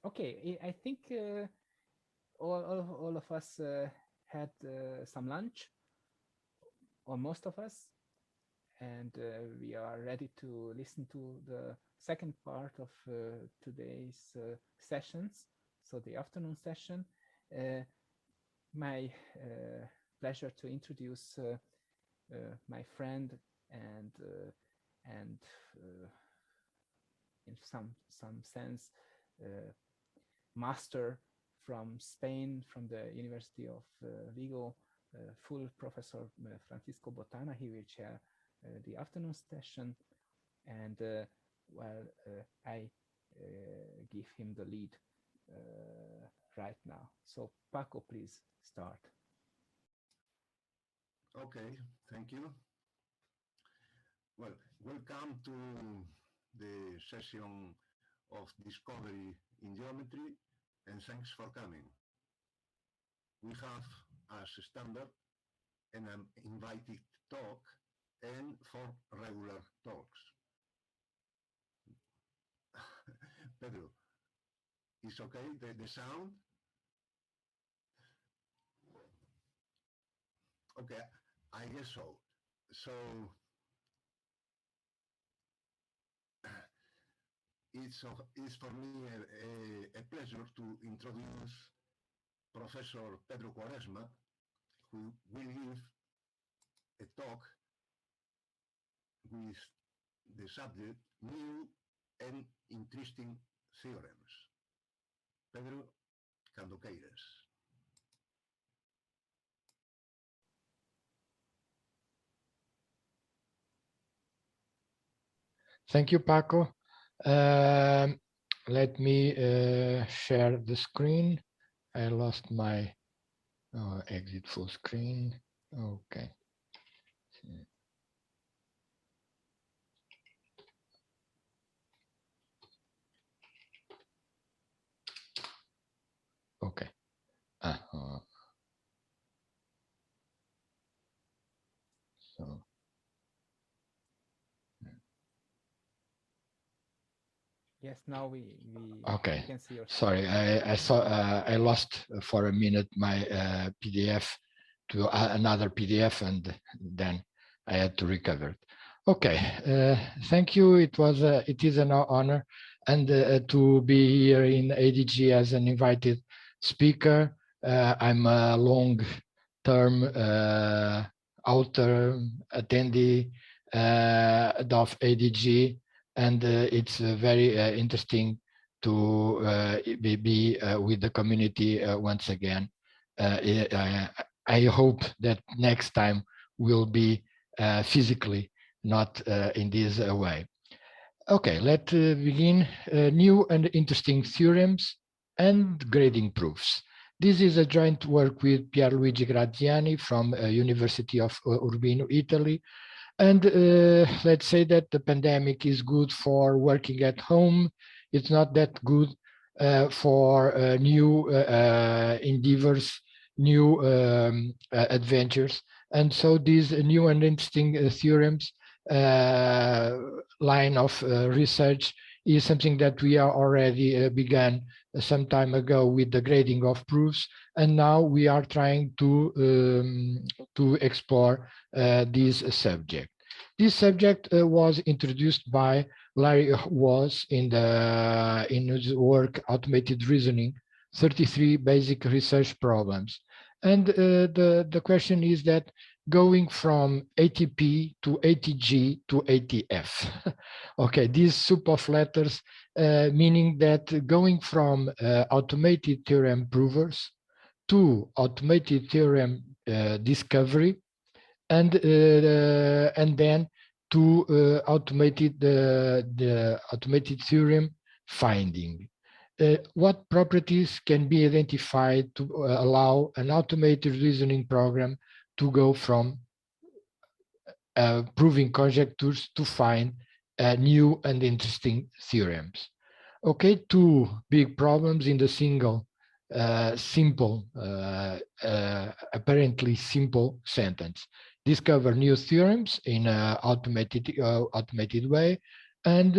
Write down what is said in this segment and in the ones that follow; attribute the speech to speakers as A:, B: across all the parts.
A: Okay, I think all of us had some lunch, or most of us, and we are ready to listen to the second part of today's sessions, so the afternoon session. My pleasure to introduce my friend and in some sense master from Spain, from the University of Vigo, full Professor Francisco Botana. He will chair the afternoon session, and I give him the lead right now. So Paco, please start.
B: Okay, thank you. Well, welcome to the session of Discovery in Geometry, and thanks for coming. We have, as standard, an invited talk and 4 regular talks. Pedro, is okay, the sound? Okay, I guess so. So, it's for me a pleasure to introduce Professor Pedro Quaresma, who will give a talk with the subject New and Interesting Theorems. Pedro, cando queiras.
C: Thank you, Paco. Let me share the screen. I lost my exit full screen. Okay. Okay. So.
A: Yes, now we
C: okay.
A: can see your.
C: Sorry, I saw I lost for a minute my PDF to another PDF, and then I had to recover it. Okay, thank you. It is an honor and to be here in ADG as an invited speaker. I'm a long-term author, attendee of ADG. And it's very interesting to be with the community once again. I hope that next time will be physically, not in this way. Okay, let's begin. New and interesting theorems and grading proofs. This is a joint work with Pierluigi Graziani from University of Urbino, Italy. And let's say that the pandemic is good for working at home. It's not that good for new endeavors, new adventures. And so these new and interesting theorems line of research is something that we are already began some time ago with the grading of proofs. And now we are trying to explore this subject. This subject was introduced by Larry Was in his work Automated Reasoning, 33 Basic Research Problems. And the question is that going from ATP to ATG to ATF. Okay, this soup of letters, meaning that going from automated theorem provers to automated theorem discovery, and then to the automated theorem finding. What properties can be identified to allow an automated reasoning program to go from proving conjectures to find new and interesting theorems? Okay, 2 big problems in the apparently simple sentence. Discover new theorems in an automated way, and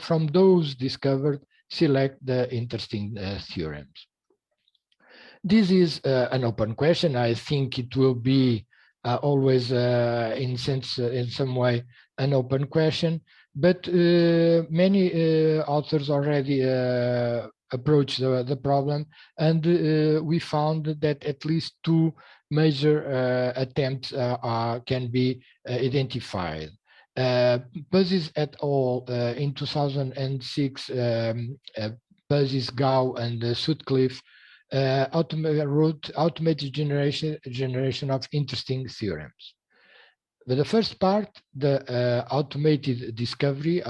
C: from those discovered, select the interesting theorems. This is an open question. I think it will be always in some way an open question, but many authors already approached the problem, and we found that at least two major attempts can be identified. Puzes et al. In 2006, Puzes, Gao, and Sutcliffe wrote automated generation of interesting theorems. But the first part, the automated discovery,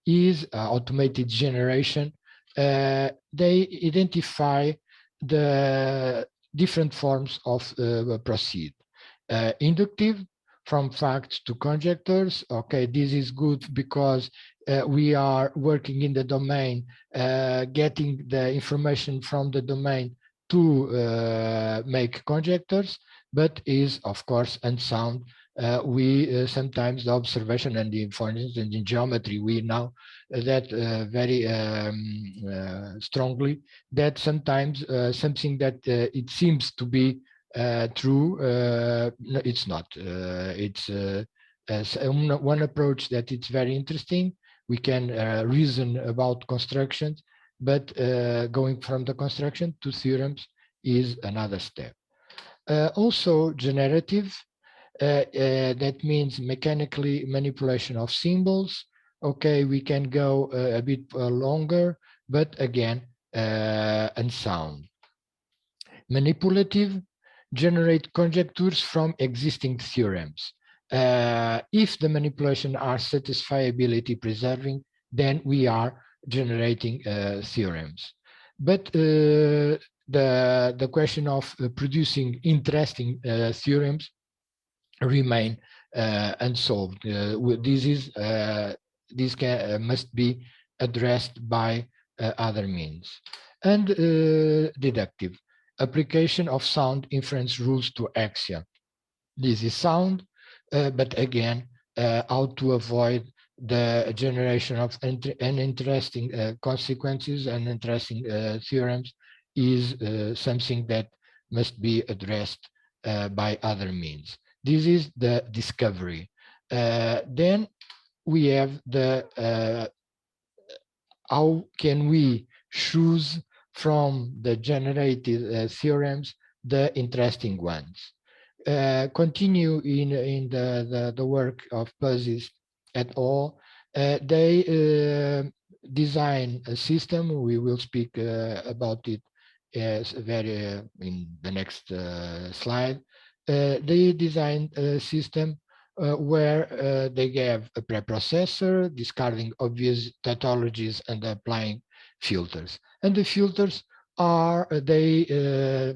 C: is automated generation. They identify the different forms of proceed. Inductive, from facts to conjectures. Okay, this is good because we are working in the domain, getting the information from the domain to make conjectures, but is of course unsound. We sometimes the observation, and for instance in geometry we know that very strongly, that sometimes something that it seems to be true, no, it's not. It's one approach that it's very interesting. We can reason about constructions, but going from the construction to theorems is another step. Also generative, that means mechanically manipulation of symbols. Okay, we can go a bit longer, but again, unsound. Manipulative, generate conjectures from existing theorems. If the manipulation are satisfiability preserving, then we are generating theorems. But the question of producing interesting theorems remain unsolved. This must be addressed by other means. And deductive, application of sound inference rules to axiom. This is sound, but again, how to avoid the generation of uninteresting consequences and interesting theorems is something that must be addressed by other means. This is the discovery. Then we have the how can we choose from the generated theorems the interesting ones. Continue in the work of Puzes et al. They design a system. We will speak about it as very in the next slide. They designed a system where they have a preprocessor, discarding obvious tautologies and applying filters. And the filters are, they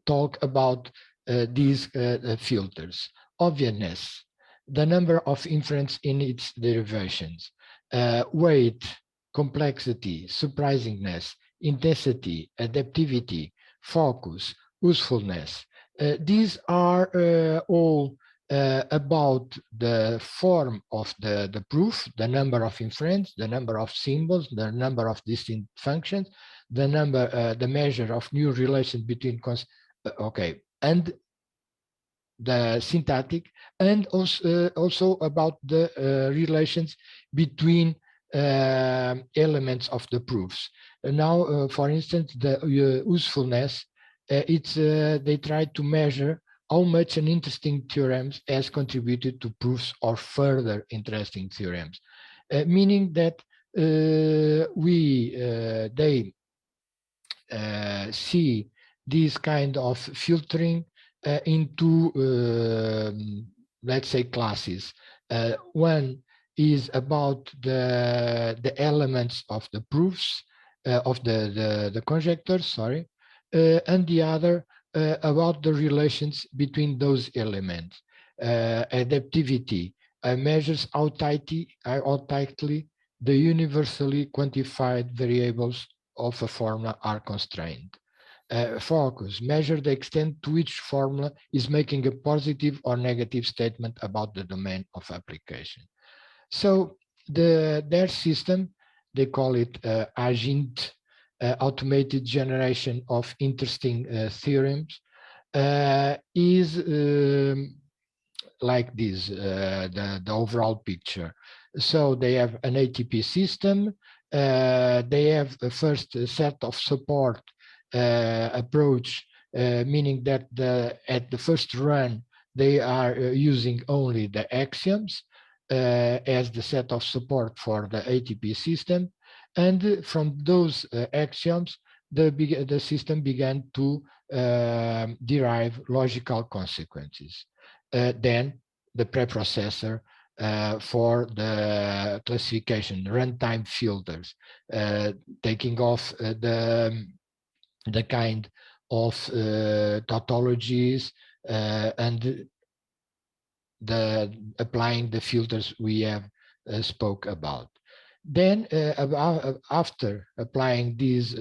C: talk about these filters. Obviousness, the number of inference in its derivations, weight, complexity, surprisingness, intensity, adaptivity, focus, usefulness. These are all about the form of the proof, the number of inference, the number of symbols, the number of distinct functions, the number, the measure of new relations between okay, and the syntactic, and also about the relations between elements of the proofs. Now, for instance, the usefulness, it's they try to measure how much an interesting theorem has contributed to proofs or further interesting theorems, meaning that they see this kind of filtering into, let's say, classes. One is about the elements of the proofs, of the conjectures, sorry, and the other about the relations between those elements. Adaptivity measures how tightly the universally quantified variables of a formula are constrained. Focus, measure the extent to which formula is making a positive or negative statement about the domain of application. So their system, they call it AGINT, automated generation of interesting theorems, is like this, the overall picture. So they have an ATP system. They have a first set of support approach, meaning that at the first run, they are using only the axioms as the set of support for the ATP system. And from those axioms, the system began to derive logical consequences. Then the preprocessor for the classification, runtime filters, taking off the kind of tautologies and applying the filters we have spoke about. Then after applying these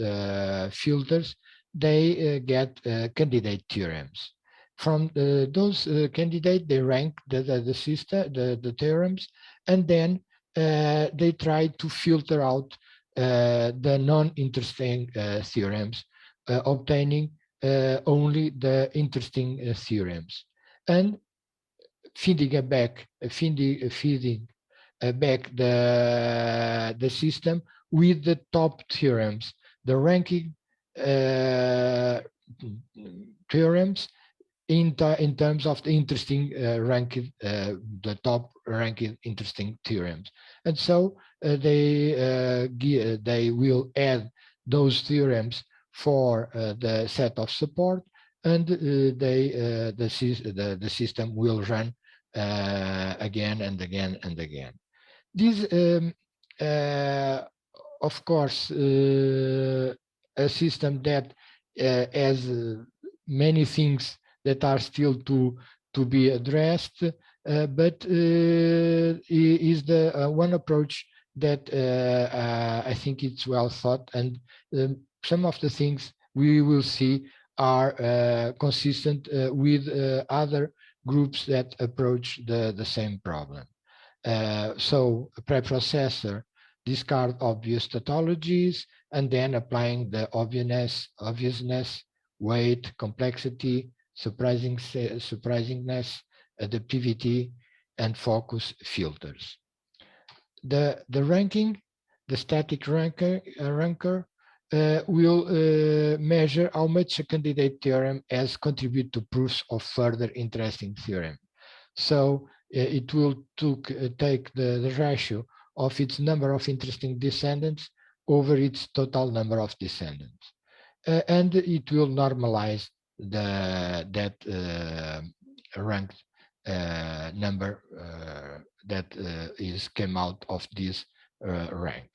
C: filters, they get candidate theorems. From those candidates, they rank the theorems, and then they try to filter out the non-interesting theorems, obtaining only the interesting theorems, and feeding back the system with the top theorems, the ranking theorems in terms of the interesting the top ranking interesting theorems. And so they will add those theorems for the set of support, and the system will run again and again and again. This, of course, a system that has many things that are still to be addressed, but is the one approach that I think it's well thought, and some of the things we will see are consistent with other groups that approach the same problem. So a preprocessor discard obvious tautologies, and then applying the obviousness, weight, complexity, surprisingness, adaptivity, and focus filters. The ranking, the static ranker will measure how much a candidate theorem has contributed to proofs of further interesting theorem. So it will take the ratio of its number of interesting descendants over its total number of descendants. And it will normalize that ranked number that came out of this rank.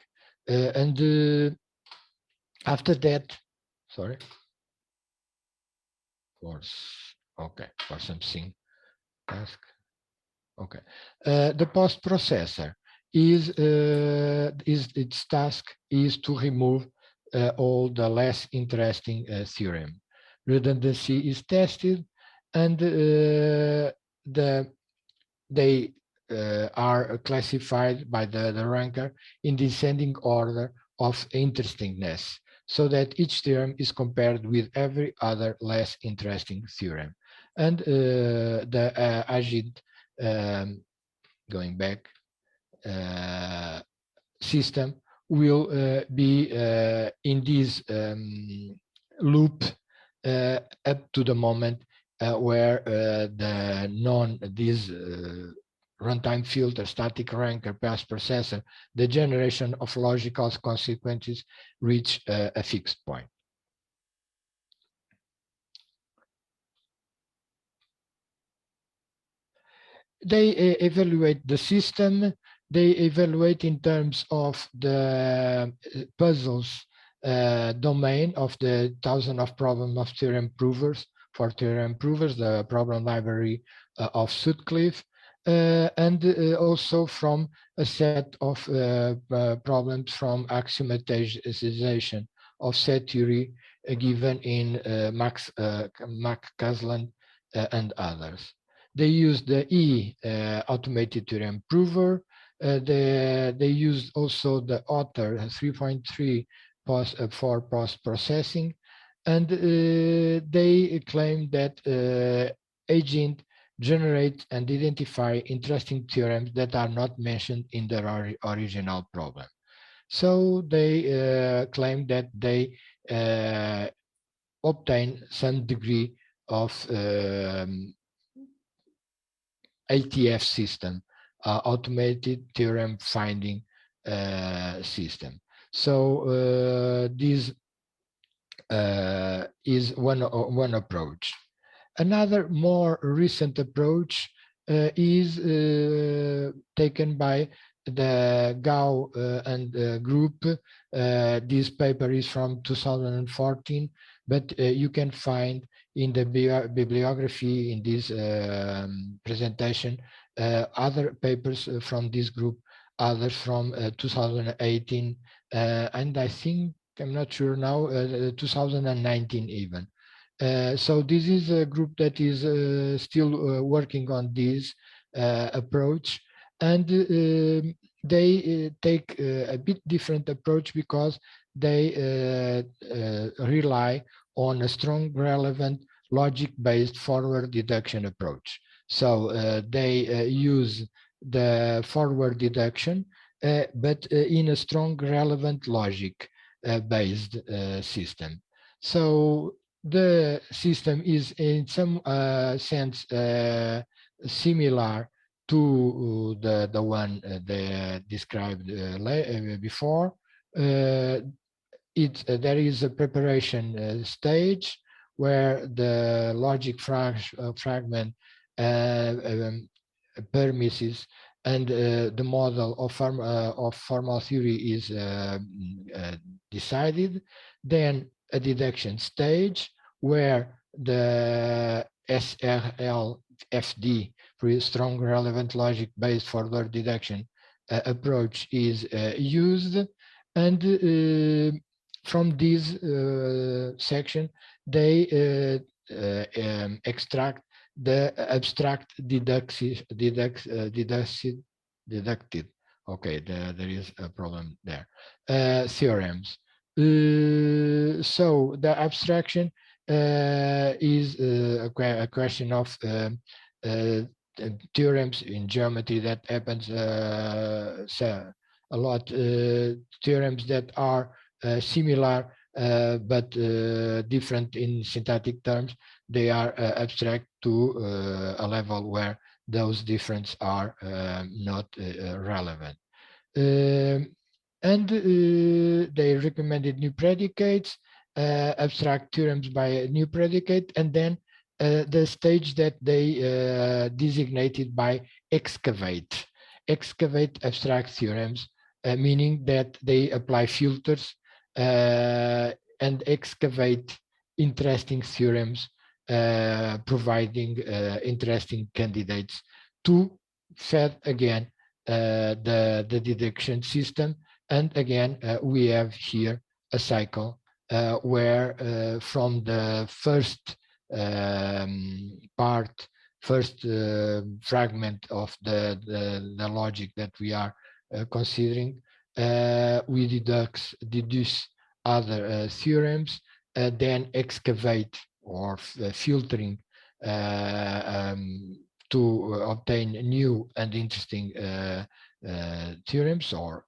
C: And after that, sorry, for something task. Okay, the post processor is its task is to remove all the less interesting theorem. Redundancy is tested, and they are classified by the ranker in descending order of interestingness, so that each theorem is compared with every other less interesting theorem. And the AGID, going back, system will be in this loop up to the moment where this runtime filter, static ranker, past processor, the generation of logical consequences reach a fixed point. They evaluate the system. They evaluate in terms of the puzzles domain of the 1,000 of problem of theorem provers. For theorem provers, the problem library of Sutcliffe, and also from a set of problems from axiomatization of set theory given in Max Casland and others. They use the automated theorem prover, they used also the author 3.3 for post-processing, and they claim that agent generate and identify interesting theorems that are not mentioned in the original problem. So they claim that they obtain some degree of ATF system, automated theorem finding system. So this is one approach. Another more recent approach is taken by the Gao and group. This paper is from 2014, but you can find in the bibliography in this presentation other papers from this group, others from 2018, and I think, I'm not sure now, 2019 even. So this is a group that is still working on this approach, and they take a bit different approach because they rely on a strong, relevant, logic-based forward deduction approach. So they use the forward deduction, but in a strong, relevant logic-based system. So the system is in some sense similar to the one they described before. There is a preparation stage where the logic fragment premises and the model of formal theory is decided. Then a deduction stage where the SRL-FD, strong relevant logic based forward deduction approach is used, and from this section they extract the abstract deducted. Okay, there is a problem there. Theorems. So the abstraction is a question of theorems in geometry that happens a lot. Theorems that are similar but different in syntactic terms. They are abstract to a level where those differences are not relevant. And they recommended new predicates, abstract theorems by a new predicate, and then the stage that they designated by excavate abstract theorems, meaning that they apply filters and excavate interesting theorems, providing interesting candidates to fed again the deduction system. And again, we have here a cycle where from the first fragment of the logic that we are considering, we deduce other theorems, then excavate or filtering to obtain new and interesting theorems, or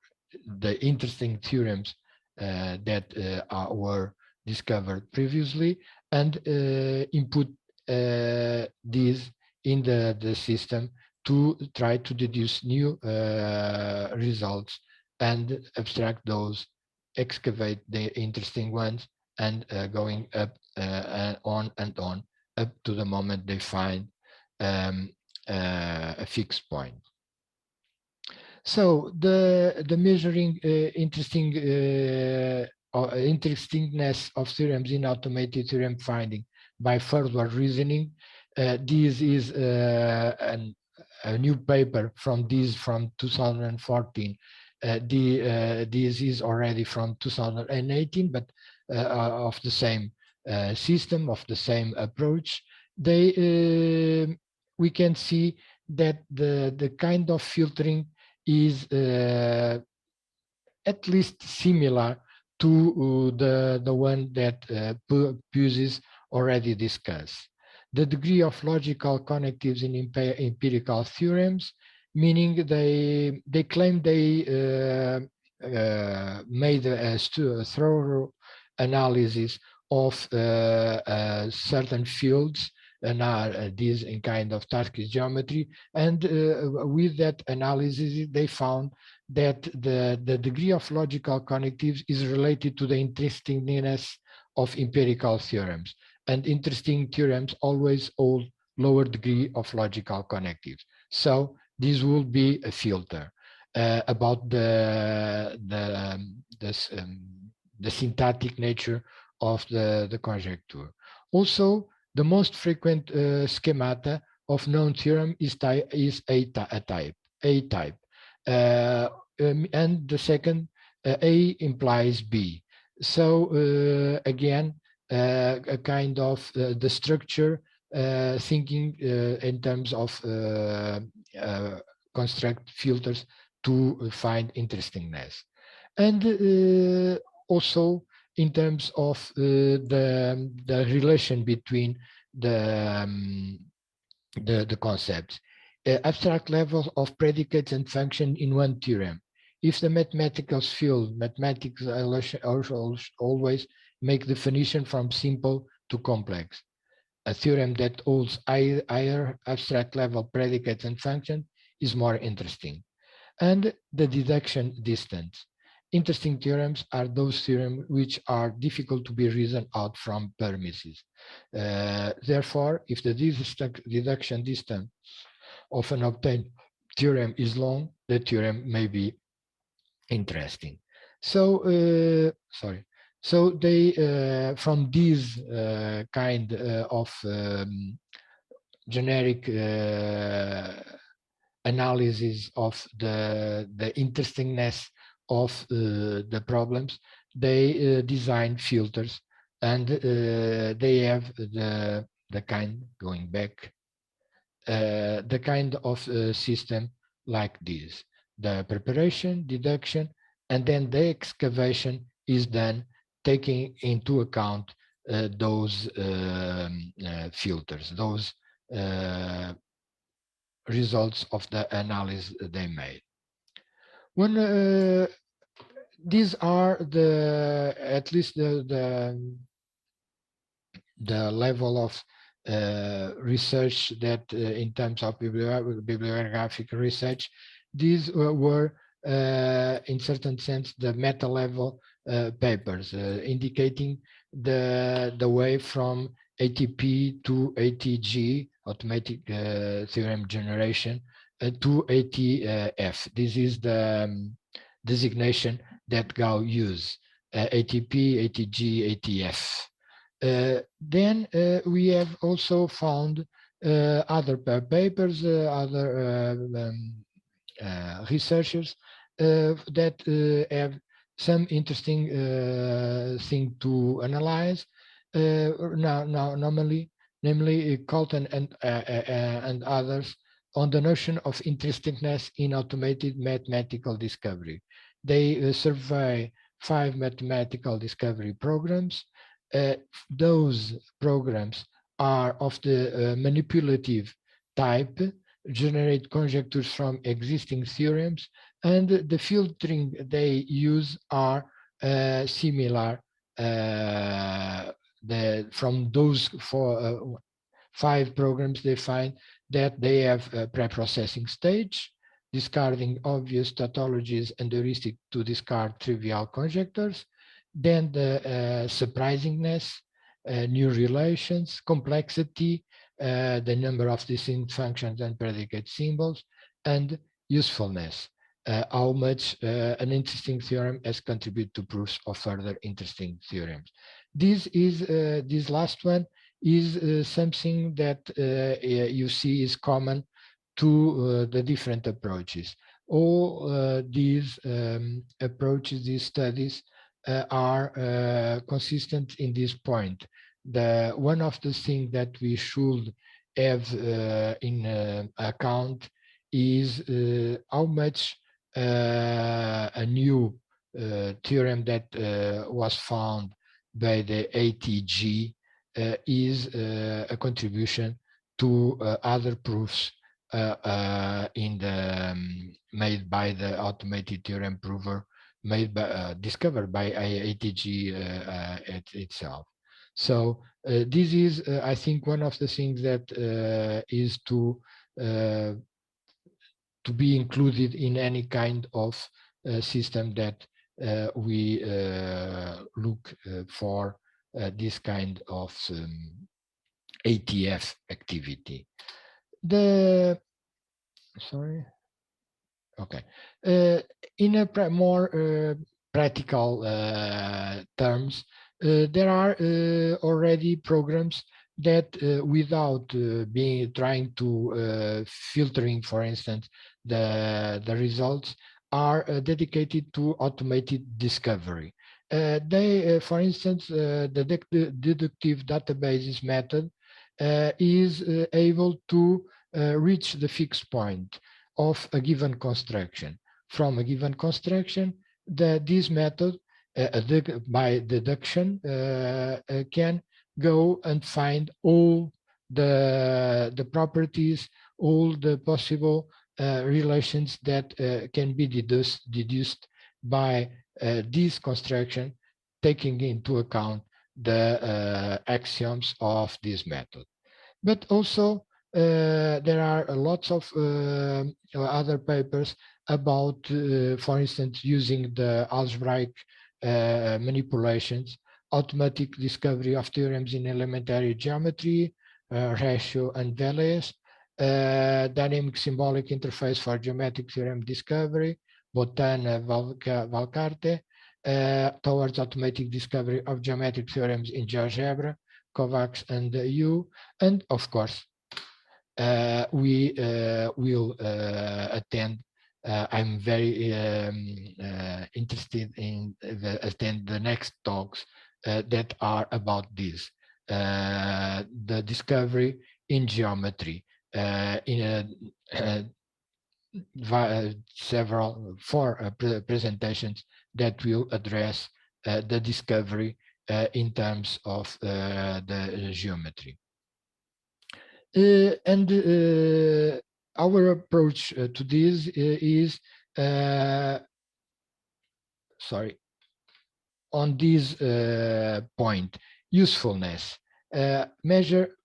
C: the interesting theorems that were discovered previously, and input these in the system to try to deduce new results and abstract those, excavate the interesting ones, and going up on and on up to the moment they find a fixed point. So the measuring interestingness of theorems in automated theorem finding by forward reasoning. This is a new paper from 2014. This is already from 2018, but of the same system, of the same approach. We can see that the kind of filtering is at least similar to the one that Pusis already discussed. The degree of logical connectives in empirical theorems, meaning they claim they made a thorough analysis of certain fields and are these in kind of Tarski geometry, and with that analysis they found that the degree of logical connectives is related to the interestingness of empirical theorems, and interesting theorems always hold lower degree of logical connectives. So this will be a filter about the syntactic nature of the conjecture. Also, the most frequent schemata of known theorem is A type. And the second, A implies B. So again, a kind of the structure thinking in terms of construct filters to find interestingness. And also in terms of the relation between the concepts. Abstract levels of predicates and function in one theorem. If the mathematical field, mathematics always make definition from simple to complex. A theorem that holds higher abstract level predicates and function is more interesting. And the deduction distance. Interesting theorems are those theorems which are difficult to be reasoned out from premises. Therefore, if the deduction distance of an obtained theorem is long, the theorem may be interesting. So, So they, from this kind of generic analysis of the interestingness of the problems, they design filters, and they have the kind, going back, the kind of system like this. The preparation, deduction, and then the excavation is done taking into account those filters, those results of the analysis they made. When these are at least the level of research that in terms of bibliographic research, these were in certain sense the meta level papers indicating the way from ATP to ATG, automatic theorem generation, to ATF. This is the designation that Gao used, ATP, ATG, ATF. Then we have also found other papers, other researchers that have some interesting thing to analyze. Namely Colton and others on the notion of interestingness in automated mathematical discovery. They survey 5 mathematical discovery programs. Those programs are of the manipulative type, generate conjectures from existing theorems, and the filtering they use are similar. From those 5 programs, they find that they have a pre-processing stage, discarding obvious tautologies and heuristic to discard trivial conjectures, then the surprisingness, new relations, complexity, the number of distinct functions and predicate symbols, and usefulness, how much an interesting theorem has contributed to proofs of further interesting theorems. This last one is something that you see is common to the different approaches. All these approaches, these studies, are consistent in this point. One of the things that we should have in account is how much a new theorem that was found by the ADG is a contribution to other proofs in the made by the automated theorem prover made by discovered by ADG itself. So this is, I think, one of the things that is to be included in any kind of system that we look for this kind of ATF activity. In a more practical terms, there are already programs that without trying to filtering, for instance, the results are dedicated to automated discovery. For instance, the deductive databases method is able to reach the fixed point of a given construction. From a given construction, this method, by deduction, can go and find all the properties, all the possible relations that can be deduced by this construction, taking into account the axioms of this method. But also, there are lots of other papers about, for instance, using the algebraic manipulations, automatic discovery of theorems in elementary geometry, ratio and values, dynamic symbolic interface for geometric theorem discovery, Botan Valcarte, towards automatic discovery of geometric theorems in Geogebra, Kovacs and you, and of course, we will attend. I'm very interested in attend the next talks that are about this, the discovery in geometry, in four presentations that will address the discovery in terms of the geometry. Our approach to this is, on this point, usefulness. Measure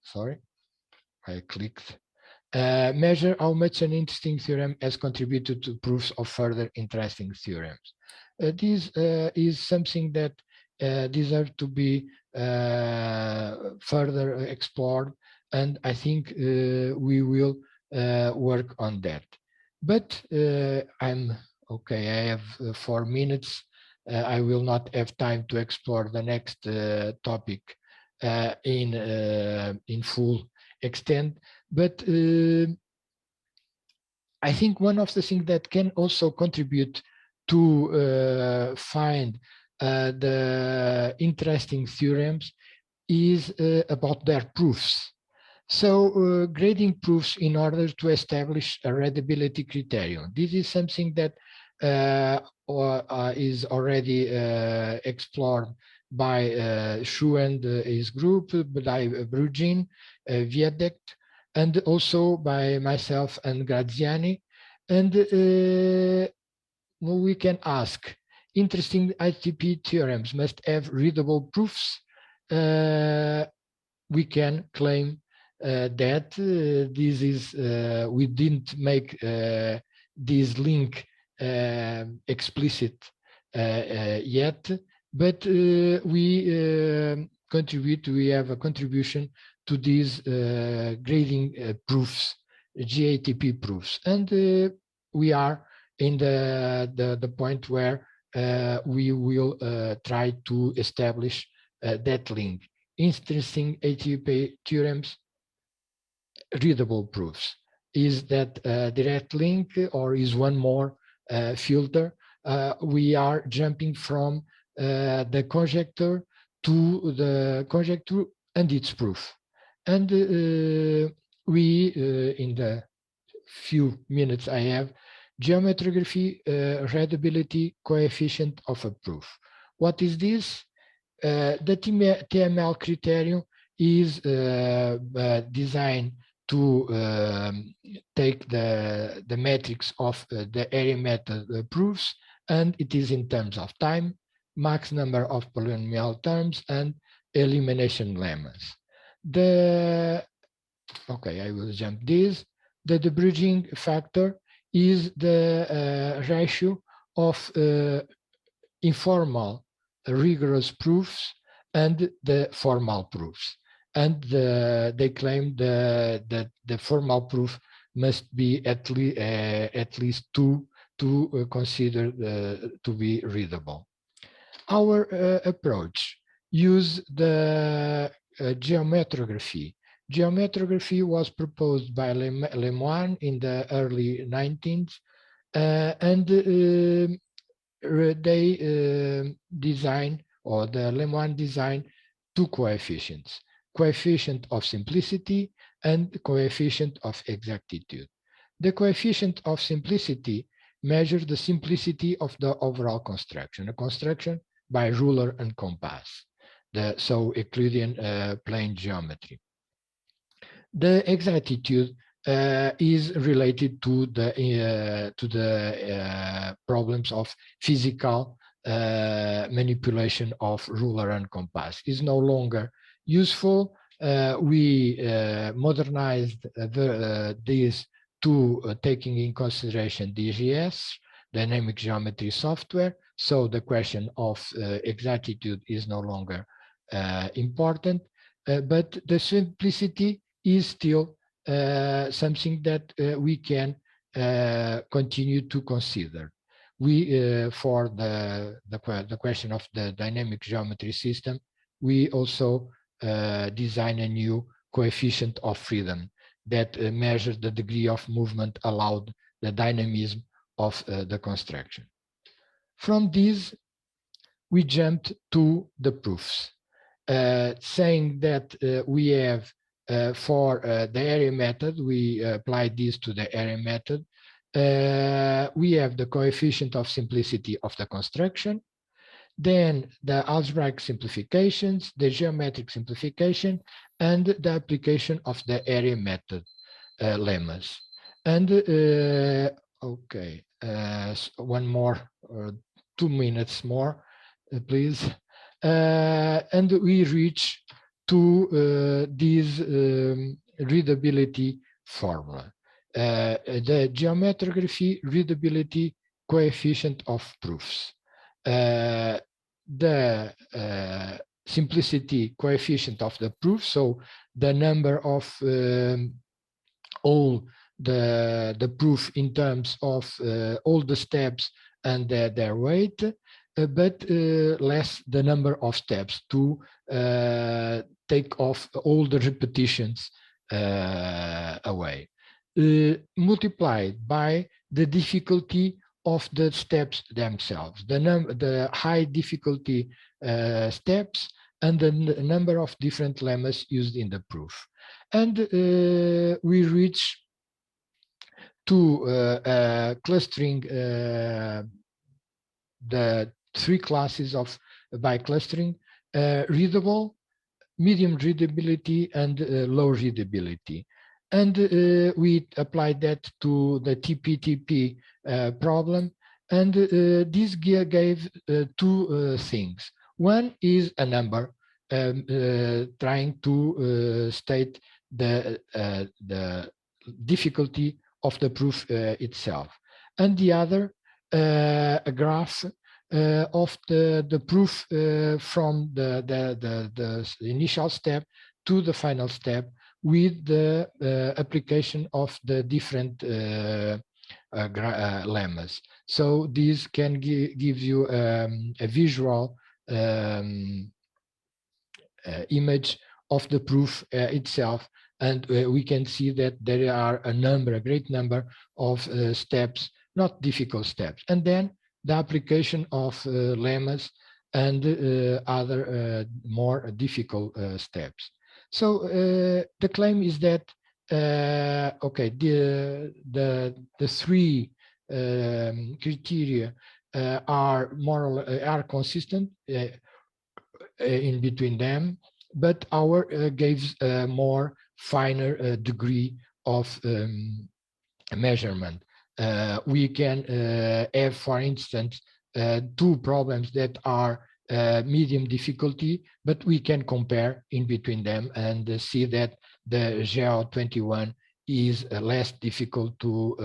C: how much an interesting theorem has contributed to proofs of further interesting theorems. This is something that deserves to be further explored, and I think we will work on that. But I'm okay, I have 4 minutes. I will not have time to explore the next topic in full extent, but I think one of the things that can also contribute to find the interesting theorems is about their proofs. So grading proofs in order to establish a readability criterion. This is something that is already explored by Shu and his group, by Brugin, Wiedek, and also by myself and Graziani. And we can ask, interesting ITP theorems must have readable proofs. We can claim that this is, we didn't make this link explicit yet, but we have a contribution to these grading proofs, GATP proofs, and we are in the point where we will try to establish that link. Interesting ATP theorems, readable proofs. Is that a direct link, or is one more filter? We are jumping from the conjecture to the conjecture and its proof. And we, in the few minutes I have, geometrography, readability, coefficient of a proof. What is this? The TML criterion is designed to take the metrics of the area method proofs, and it is in terms of time, max number of polynomial terms, and elimination lemmas. Okay, I will jump this. The bridging factor is the ratio of informal rigorous proofs and the formal proofs. And they claim that the formal proof must be at least 2 to consider to be readable. Our approach use the geometrography. Geometrography was proposed by Lemoine in the early 19th, and they design, or the Lemoine designed, 2 coefficients: coefficient of simplicity and coefficient of exactitude. The coefficient of simplicity measures the simplicity of the overall construction, a construction by ruler and compass, so Euclidean plane geometry. The exactitude is related to the problems of physical manipulation of ruler and compass. Is no longer useful. We modernized this to taking in consideration DGS, dynamic geometry software. So the question of exactitude is no longer important, but the simplicity is still something that we can continue to consider. We, for the question of the dynamic geometry system, we also design a new coefficient of freedom that measures the degree of movement allowed, the dynamism of the construction. From this, we jumped to the proofs, saying that we have for the area method, we apply this to the area method. We have the coefficient of simplicity of the construction, then the algebraic simplifications, the geometric simplification, and the application of the area method lemmas. And okay, one more, 2 minutes more, please. And we reach to this readability formula. The geometrography readability coefficient of proofs. The simplicity coefficient of the proof, so the number of all the proof in terms of all the steps and their weight, but less the number of steps to take off all the repetitions away. Multiplied by the difficulty of the steps themselves, the high difficulty steps and the number of different lemmas used in the proof. And we reach to clustering the 3 classes of by clustering: readable, medium readability, and low readability. And we applied that to the TP-TP problem, and this gave 2 things. One is a number trying to state the difficulty of the proof itself, and the other a graph of the proof from the initial step to the final step, with the application of the different lemmas. So this can give you a visual image of the proof itself, and we can see that there are a great number of steps, not difficult steps, and then the application of lemmas and other more difficult steps. So the claim is that okay, the 3 criteria are are consistent in between them, but our gives a more finer degree of measurement. We can have, for instance, two problems that are medium difficulty, but we can compare in between them and see that the Geo 21 is less difficult to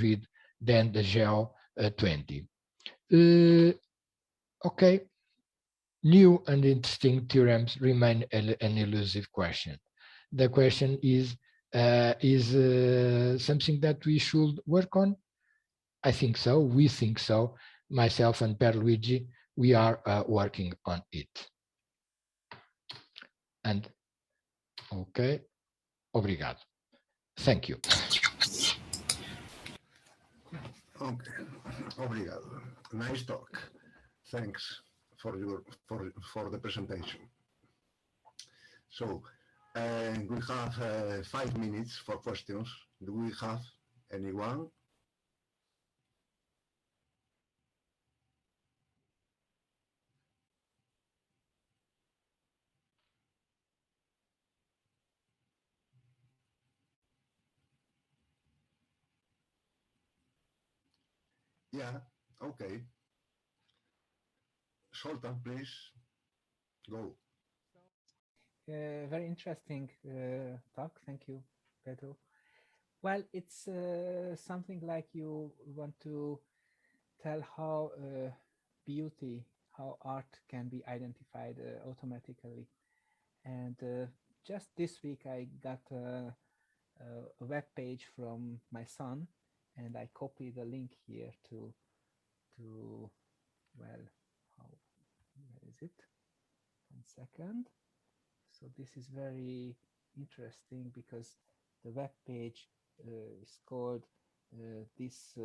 C: read than the Geo 20. Okay, new and interesting theorems remain an elusive question. The question is something that we should work on? I think so. We think so. Myself and Pierluigi, we are working on it. And okay, obrigado. Thank you.
B: Okay, obrigado. Nice talk. Thanks for the presentation. So we have 5 minutes for questions. Do we have anyone? Yeah, okay. Sultan, please go.
A: Very interesting talk. Thank you, Pedro. Well, it's something like you want to tell how beauty, how art can be identified automatically. And just this week, I got a web page from my son, and I copied the link here to well, where is it? 1 second. So this is very interesting because the web page is called this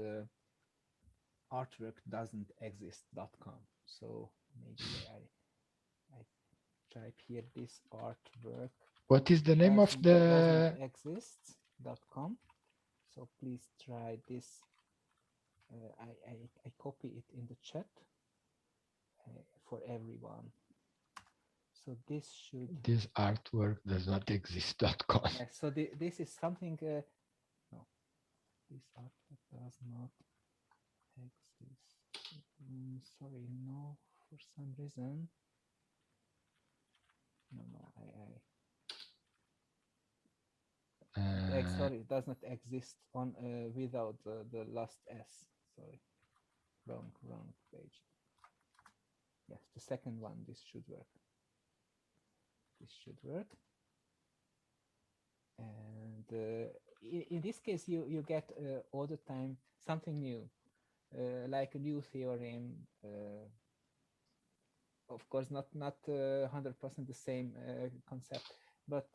A: artwork doesn't exist.com. So maybe I type here this artwork.
C: What is the name of the
A: doesn't exist.com? So please try this. I copy it in the chat for everyone. So this should.
C: This artwork does not exist.com.
A: Yeah, so this is something. No, this artwork does not exist. Sorry, no, for some reason. No, sorry, it does not exist on without the last S. Sorry, wrong page. Yes, the second one. This should work. This should work. And in this case, you get all the time something new, like a new theorem. Of course, not 100% the same concept, but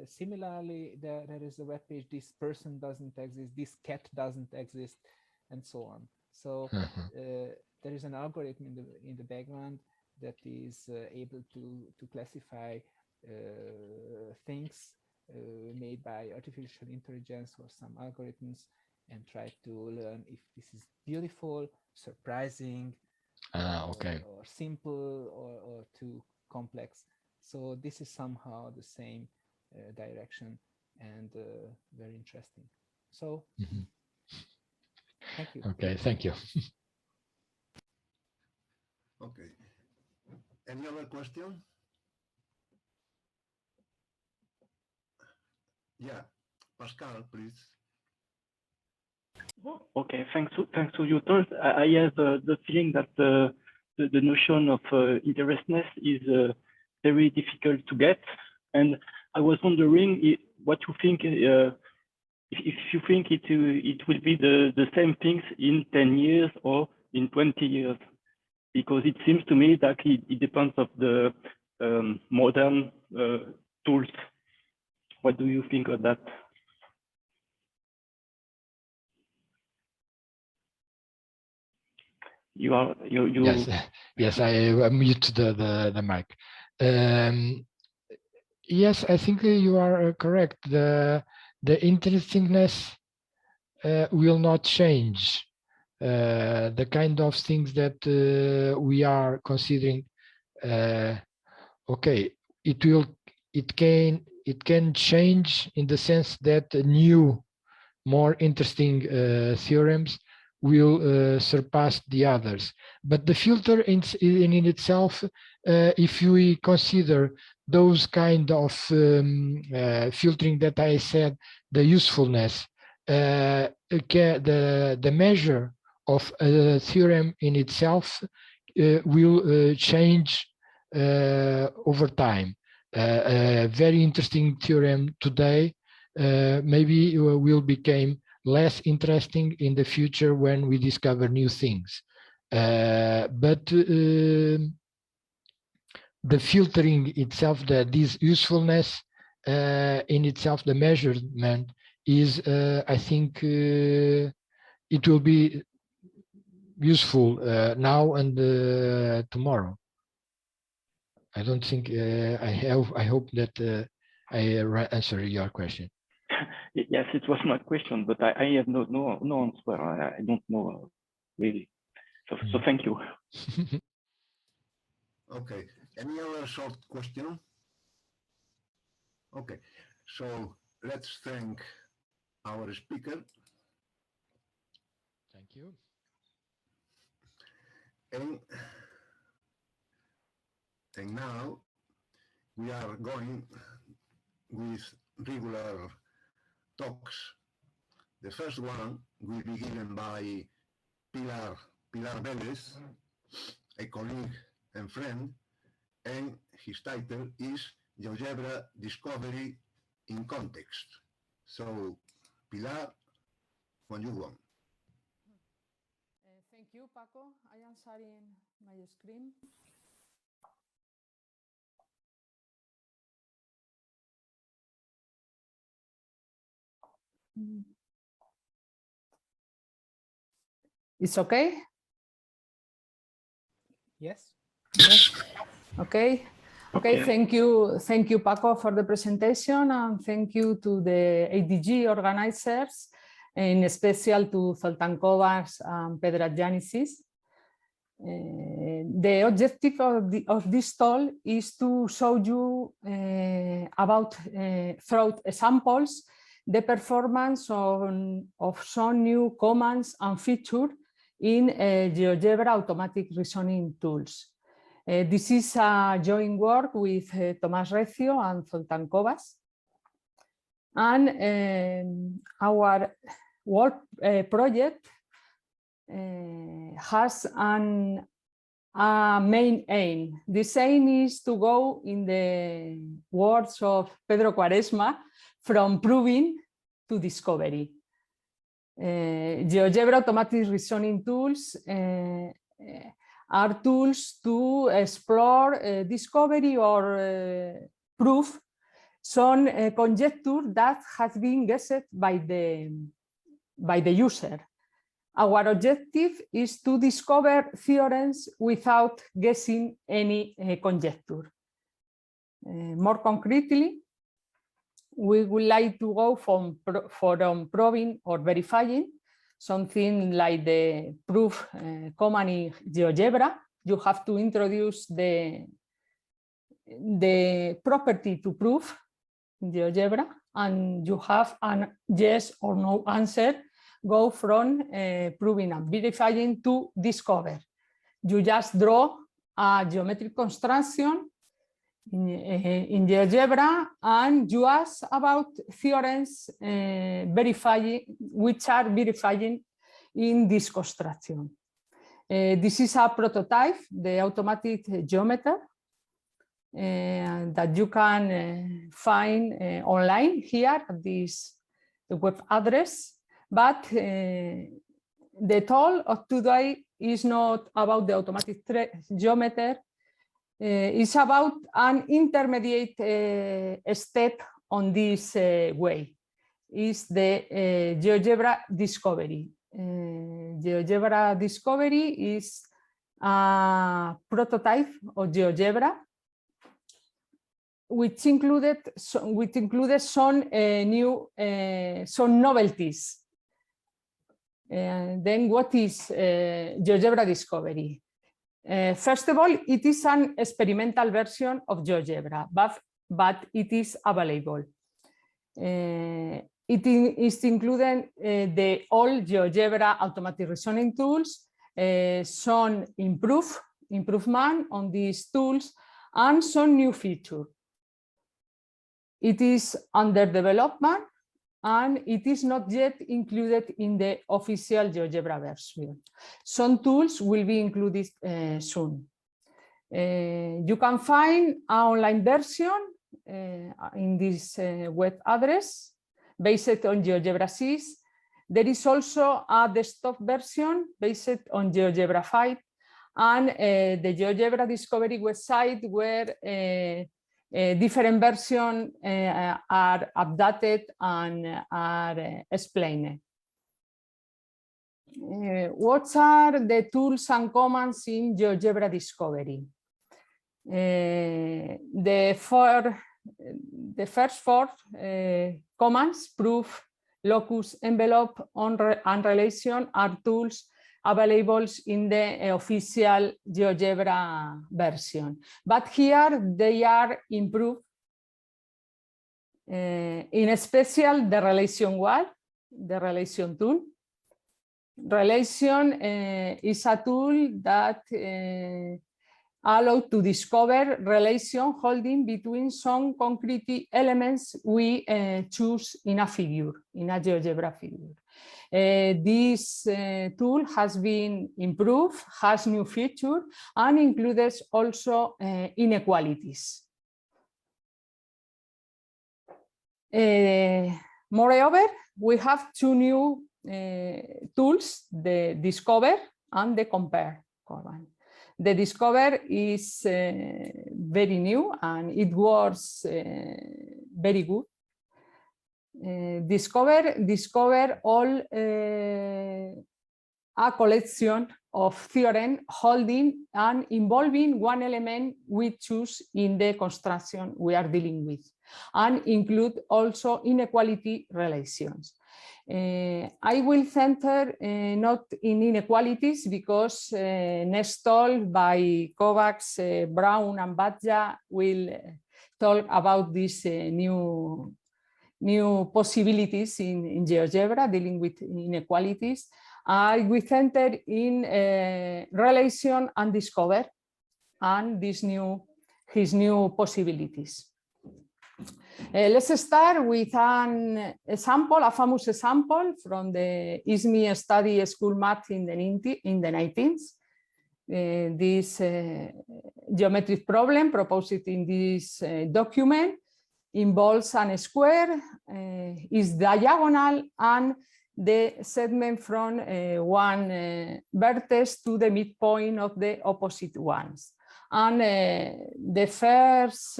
A: similarly, there is a web page. This person doesn't exist. This cat doesn't exist, and so on. So there is an algorithm in the background that is able to classify things made by artificial intelligence or some algorithms and try to learn if this is beautiful, surprising,
C: okay,
A: or simple, or too complex. So this is somehow the same direction and very interesting. So thank you.
C: Okay, thank you.
B: Okay. Any other question? Yeah, Pascal, please.
D: Okay, thanks to your talk. I have the feeling that the notion of interestness is very difficult to get, and I was wondering what you think. If you think it will be the same things in 10 years or in 20 years, because it seems to me that it depends on the modern tools. What do you think of that? You
C: Yes, I mute the mic. Yes, I think you are correct. The interestingness will not change. The kind of things that we are considering, okay, it can change in the sense that new, more interesting theorems will surpass the others. But the filter in itself, if we consider those kind of filtering that I said, the usefulness, the measure of a theorem in itself will change over time. A very interesting theorem today maybe will become less interesting in the future when we discover new things. But the filtering itself, this usefulness in itself, the measurement is, I think, it will be useful now and tomorrow. I don't think I hope that I answer your question.
D: Yes, it was my question, but I have no answer. I don't know really. So thank you.
B: Okay. Any other short question? Okay. So let's thank our speaker.
C: Thank you.
B: And now we are going with regular talks. The first one will be given by Pilar Vélez, a colleague and friend, and his title is Geogebra Discovery in Context. So, Pilar, when you want.
E: Thank you, Paco. I am sharing my screen. It's okay?
A: Yes.
E: Yes. Okay. Okay, thank you, Paco, for the presentation, and thank you to the ADG organizers, in special to Zoltán Kovács and Pedro Giannissis. The objective of this talk is to show you about through examples the performance of some new commands and features in GeoGebra automatic reasoning tools. This is a joint work with Tomás Recio and Zoltán Kovács. And our work project has a main aim. This aim is to go, in the words of Pedro Quaresma, from proving to discovery. GeoGebra automatic reasoning tools are tools to explore, discovery or proof some conjecture that has been guessed by the user. Our objective is to discover theorems without guessing any conjecture. More concretely, we would like to go from proving or verifying something like the proof command in GeoGebra. You have to introduce the property to prove in GeoGebra, and you have a yes or no answer. Go from proving and verifying to discover. You just draw a geometric construction in GeoGebra, and you ask about theorems which are verifying in this construction. This is a prototype, the automatic geometer, that you can find online here at this web address. But the talk of today is not about the automatic geometer. It's about an intermediate step on this way. Is the GeoGebra discovery. GeoGebra discovery is a prototype of GeoGebra, which included some new some novelties. Then what is GeoGebra discovery? First of all, it is an experimental version of GeoGebra, but it is available. It is included the all GeoGebra automatic reasoning tools, some improvement on these tools, and some new features. It is under development, and it is not yet included in the official GeoGebra version. Some tools will be included soon. You can find an online version in this web address based on GeoGebra 6. There is also a desktop version based on GeoGebra 5, and the GeoGebra discovery website where different versions are updated and are explained. What are the tools and commands in GeoGebra discovery? The first four commands, proof, locus, envelope, and relation, are tools available in the official GeoGebra version. But here they are improved. In special, the relation one, the relation tool. Relation is a tool that allows to discover relation holding between some concrete elements we choose in a figure, in a GeoGebra figure. This tool has been improved, has new features, and includes also inequalities. Moreover, we have two new tools, the discover and the compare command. The discover is very new and it works very good. Discover all a collection of theorems holding and involving one element we choose in the construction we are dealing with, and include also inequality relations. I will center not in inequalities because next talk by Kovacs, Brown, and Badja will talk about these new possibilities in GeoGebra dealing with inequalities. I will center in relation and discover and his new possibilities. Let's start with an example, a famous example from the ISME study school math in the 19th. This geometric problem proposed in this document involves a square, is diagonal, and the segment from one vertex to the midpoint of the opposite ones. And the first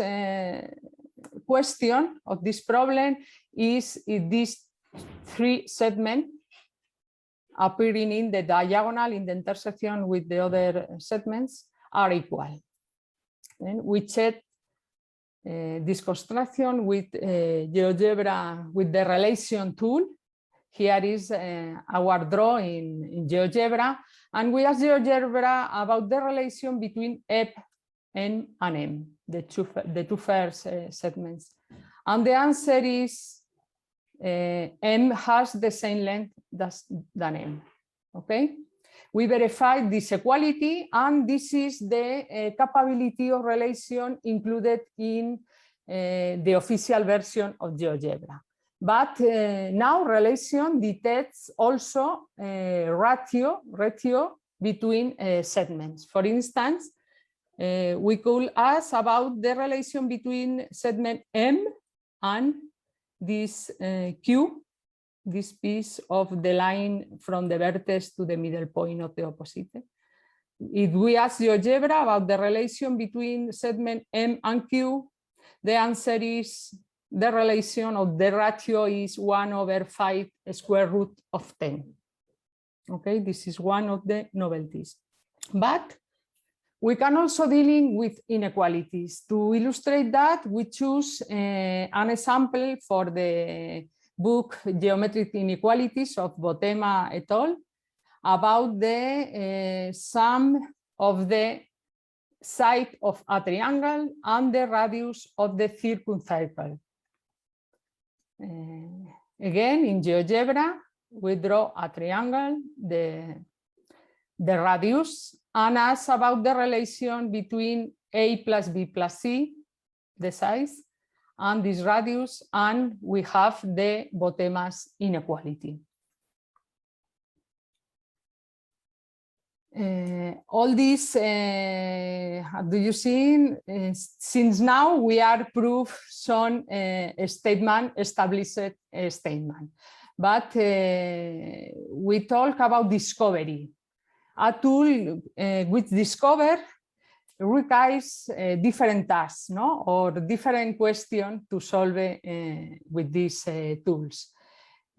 E: question of this problem is if these three segments appearing in the diagonal in the intersection with the other segments are equal. And we check this construction with GeoGebra with the relation tool. Here is our draw in GeoGebra, and we ask GeoGebra about the relation between F, N, and M, the two first segments. And the answer is M has the same length than N. Okay, we verified this equality, and this is the capability of relation included in the official version of GeoGebra. But now relation detects also ratio between segments. For instance, we could ask about the relation between segment M and this Q, this piece of the line from the vertex to the middle point of the opposite. If we ask GeoGebra about the relation between segment M and Q, the answer is the relation of the ratio is 1/5 square root of 10. Okay, this is one of the novelties. But we can also dealing with inequalities. To illustrate that, we choose an example for the book Geometric Inequalities of Botema et al. About the sum of the side of a triangle and the radius of the circumcircle. Again, in GeoGebra, we draw a triangle, the radius, and ask about the relation between A plus B plus C, the size, and this radius, and we have the Botema's inequality. All this, do you see? Since now we are proof some statement, established statement, but we talk about discovery. A tool which discover requires different tasks, no, or different questions to solve with these tools.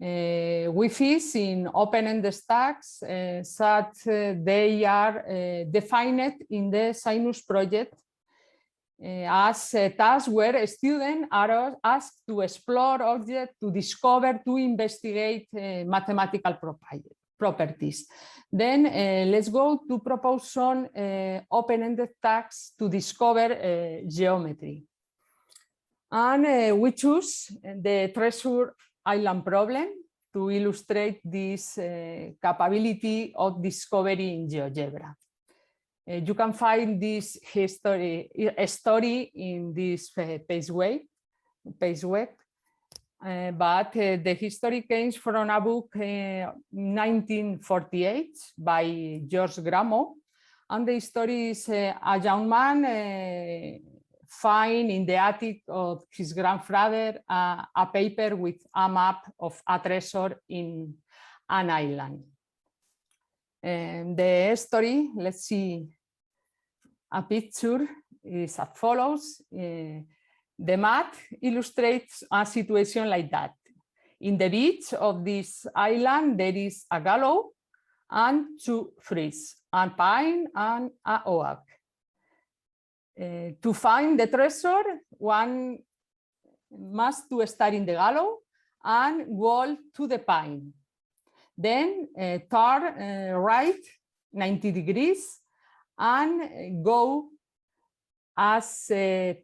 E: We fish in open-ended stacks such they are defined in the Sinus project as tasks where students are asked to explore objects, to discover, to investigate mathematical properties. Then let's go to propose some open-ended tasks to discover geometry. And we choose the Treasure Island problem to illustrate this capability of discovery in GeoGebra. You can find this story in this page web, but the history comes from a book 1948 by George Gramo, and the story is a young man find in the attic of his grandfather a paper with a map of a treasure in an island. And the story, let's see, a picture is as follows. The map illustrates a situation like that. In the beach of this island, there is a gallows and two trees, a pine and an oak. To find the treasure, one must to start in the gallows and walk to the pine. Then turn right 90 degrees and go as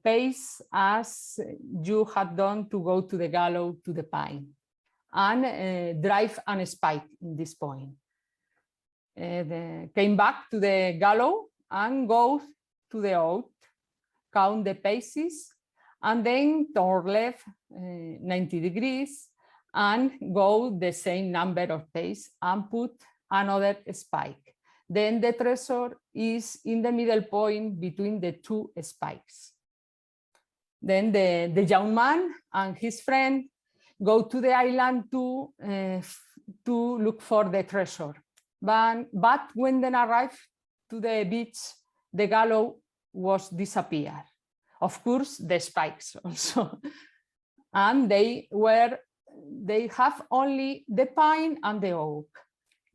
E: pace as you had done to go to the gallows to the pine, and drive and spike in this point. Came back to the gallows and go to the oak, count the paces, and then turn left 90 degrees and go the same number of paces and put another spike. Then the treasure is in the middle point between the two spikes. Then the young man and his friend go to the island to look for the treasure. But when they arrive to the beach, the gallows was disappeared. Of course, the spikes also. And they have only the pine and the oak.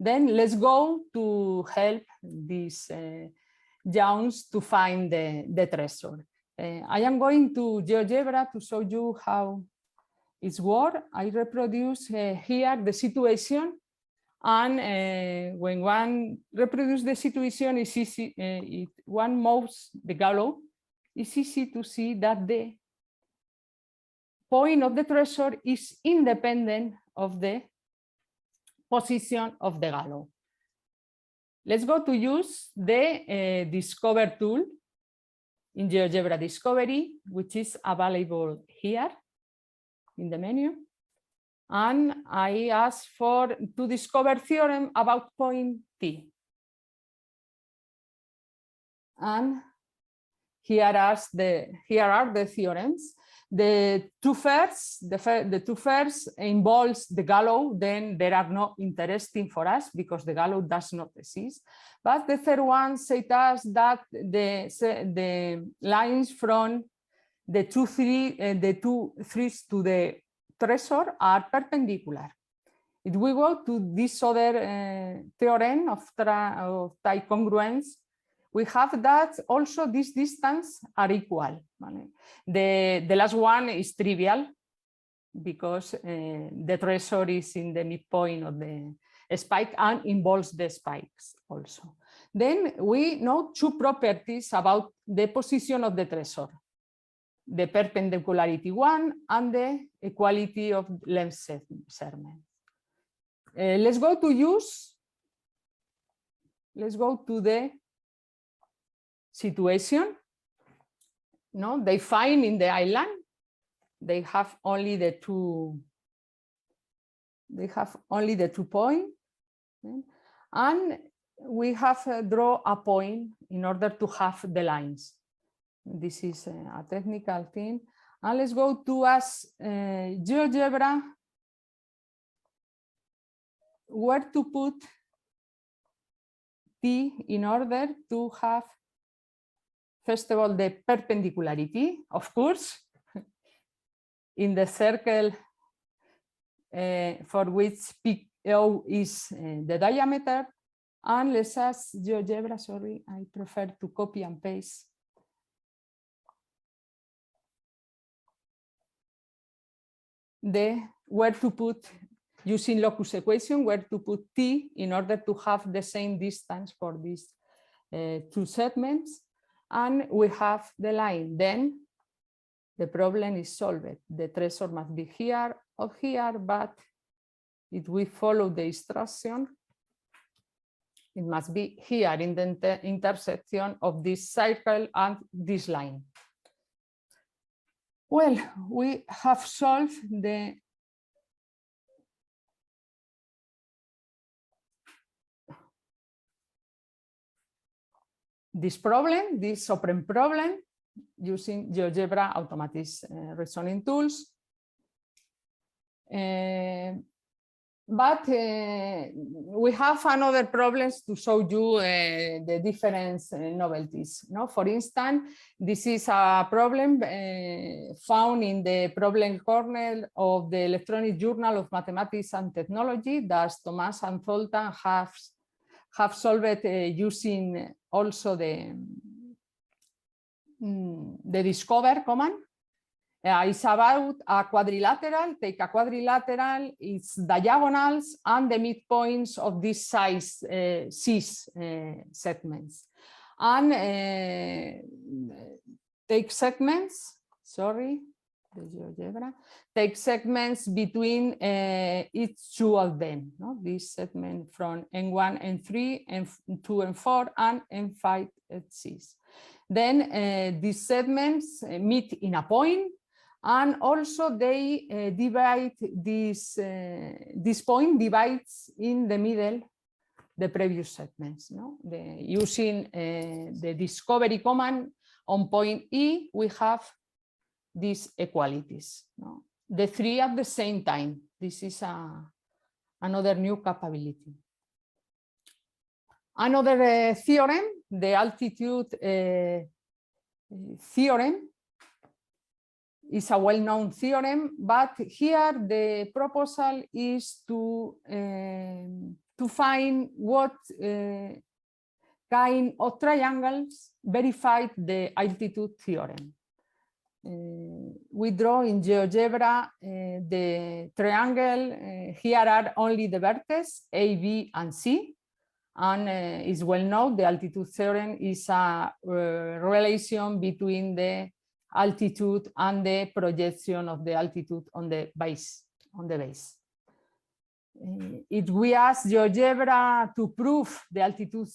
E: Then let's go to help these youngs to find the treasure. I am going to GeoGebra to show you how it's works. I reproduce here the situation, and when one reproduces the situation, it's easy. One moves the gallows, it's easy to see that the point of the treasure is independent of the position of the gallows. Let's go to use the Discover tool in GeoGebra Discovery, which is available here in the menu. And I ask to discover theorem about point T. And here are the theorems. The two first involves the gallows, then they are not interesting for us because the gallows does not exist. But the third one says us that the lines from the two trees to the treasure are perpendicular. If we go to this other theorem of type congruence, we have that also these distances are equal. The last one is trivial. because the treasure is in the midpoint of the spike and involves the spikes also. Then we know two properties about the position of the treasure: the perpendicularity one and the equality of length segments. Let's go to the situation. No, they find in the island, they have only the two. They have only the 2 points, and we have draw a point in order to have the lines. This is a technical thing. And let's go to GeoGebra, where to put T in order to have, first of all, the perpendicularity, of course, in the circle for which PO is the diameter. And let's ask GeoGebra, sorry, I prefer to copy and paste. Where to put, using locus equation, where to put T in order to have the same distance for these two segments. And we have the line. Then the problem is solved. The treasure must be here or here, but if we follow the instruction, it must be here in the intersection of this circle and this line. Well, we have solved this problem, this open problem, using GeoGebra automatic reasoning tools. But we have another problems to show you the different novelties. No? For instance, this is a problem found in the problem corner of the Electronic Journal of Mathematics and Technology that Thomas and Zoltan have solved using also the discover command. It's about a quadrilateral. Take a quadrilateral, its diagonals and the midpoints of this size cis segments. And take segments, sorry, the GeoGebra, take segments between each two of them. No? This segment from N1, N3, N2, N4, and N5, N6. Then these segments meet in a point. And also they divide this point divides in the middle the previous segments. No? Using the discovery command on point E, we have these equalities. No? The three at the same time. This is another new capability. Another theorem, the altitude theorem, is a well-known theorem, but here the proposal is to find what kind of triangles verify the altitude theorem. We draw in GeoGebra the triangle. Here are only the vertices A, B, and C, and it's well known the altitude theorem is a relation between the altitude and the projection of the altitude on the base. If we ask GeoGebra to prove the altitude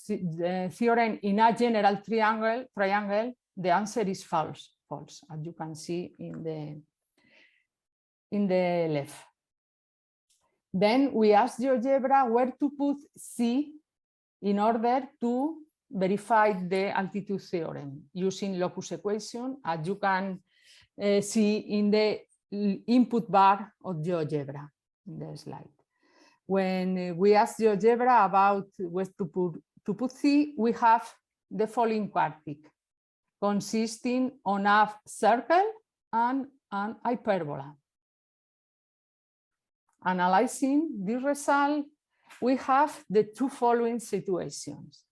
E: theorem in a general triangle, the answer is false, as you can see in the left. Then we ask GeoGebra where to put C in order to verify the altitude theorem using locus equation, as you can see in the input bar of GeoGebra in the slide. When we ask GeoGebra about where to put C, we have the following quartic, consisting on a circle and an hyperbola. Analyzing this result, we have the two following situations.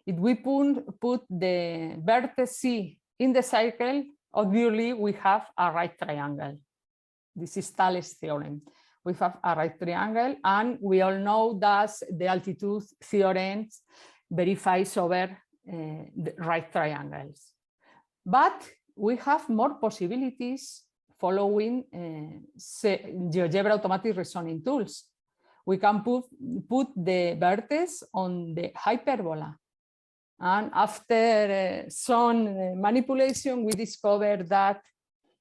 E: If we put the vertex C in the circle, obviously we have a right triangle. This is Thales' theorem. We have a right triangle, and we all know that the altitude theorem verifies over the right triangles. But we have more possibilities following GeoGebra automatic reasoning tools. We can put the vertex on the hyperbola. And after some manipulation, we discovered that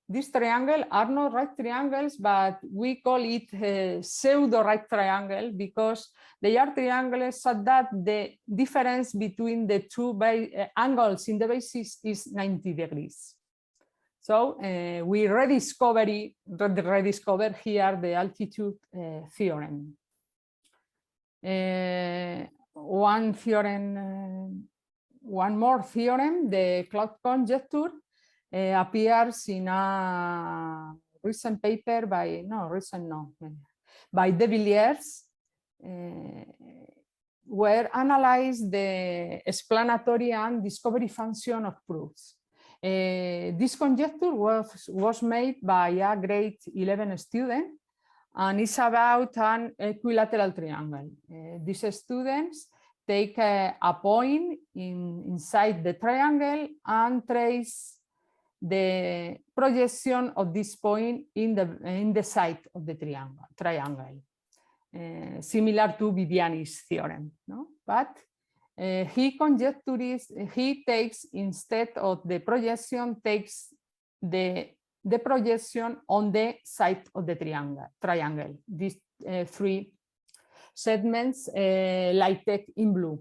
E: these triangles are not right triangles, but we call it a pseudo right triangle because they are triangles such that the difference between the two angles in the basis is 90 degrees. So we rediscover here the altitude theorem. One more theorem, the cloud conjecture, appears in a recent paper by De Villiers, where analyzed the explanatory and discovery function of proofs. This conjecture was made by a grade 11 student, and it's about an equilateral triangle. These students take a point inside the triangle and trace the projection of this point in the side of the triangle, similar to Viviani's theorem. No? But he takes, instead of the projection, takes the projection on the side of the triangle. These three segments lighted in blue,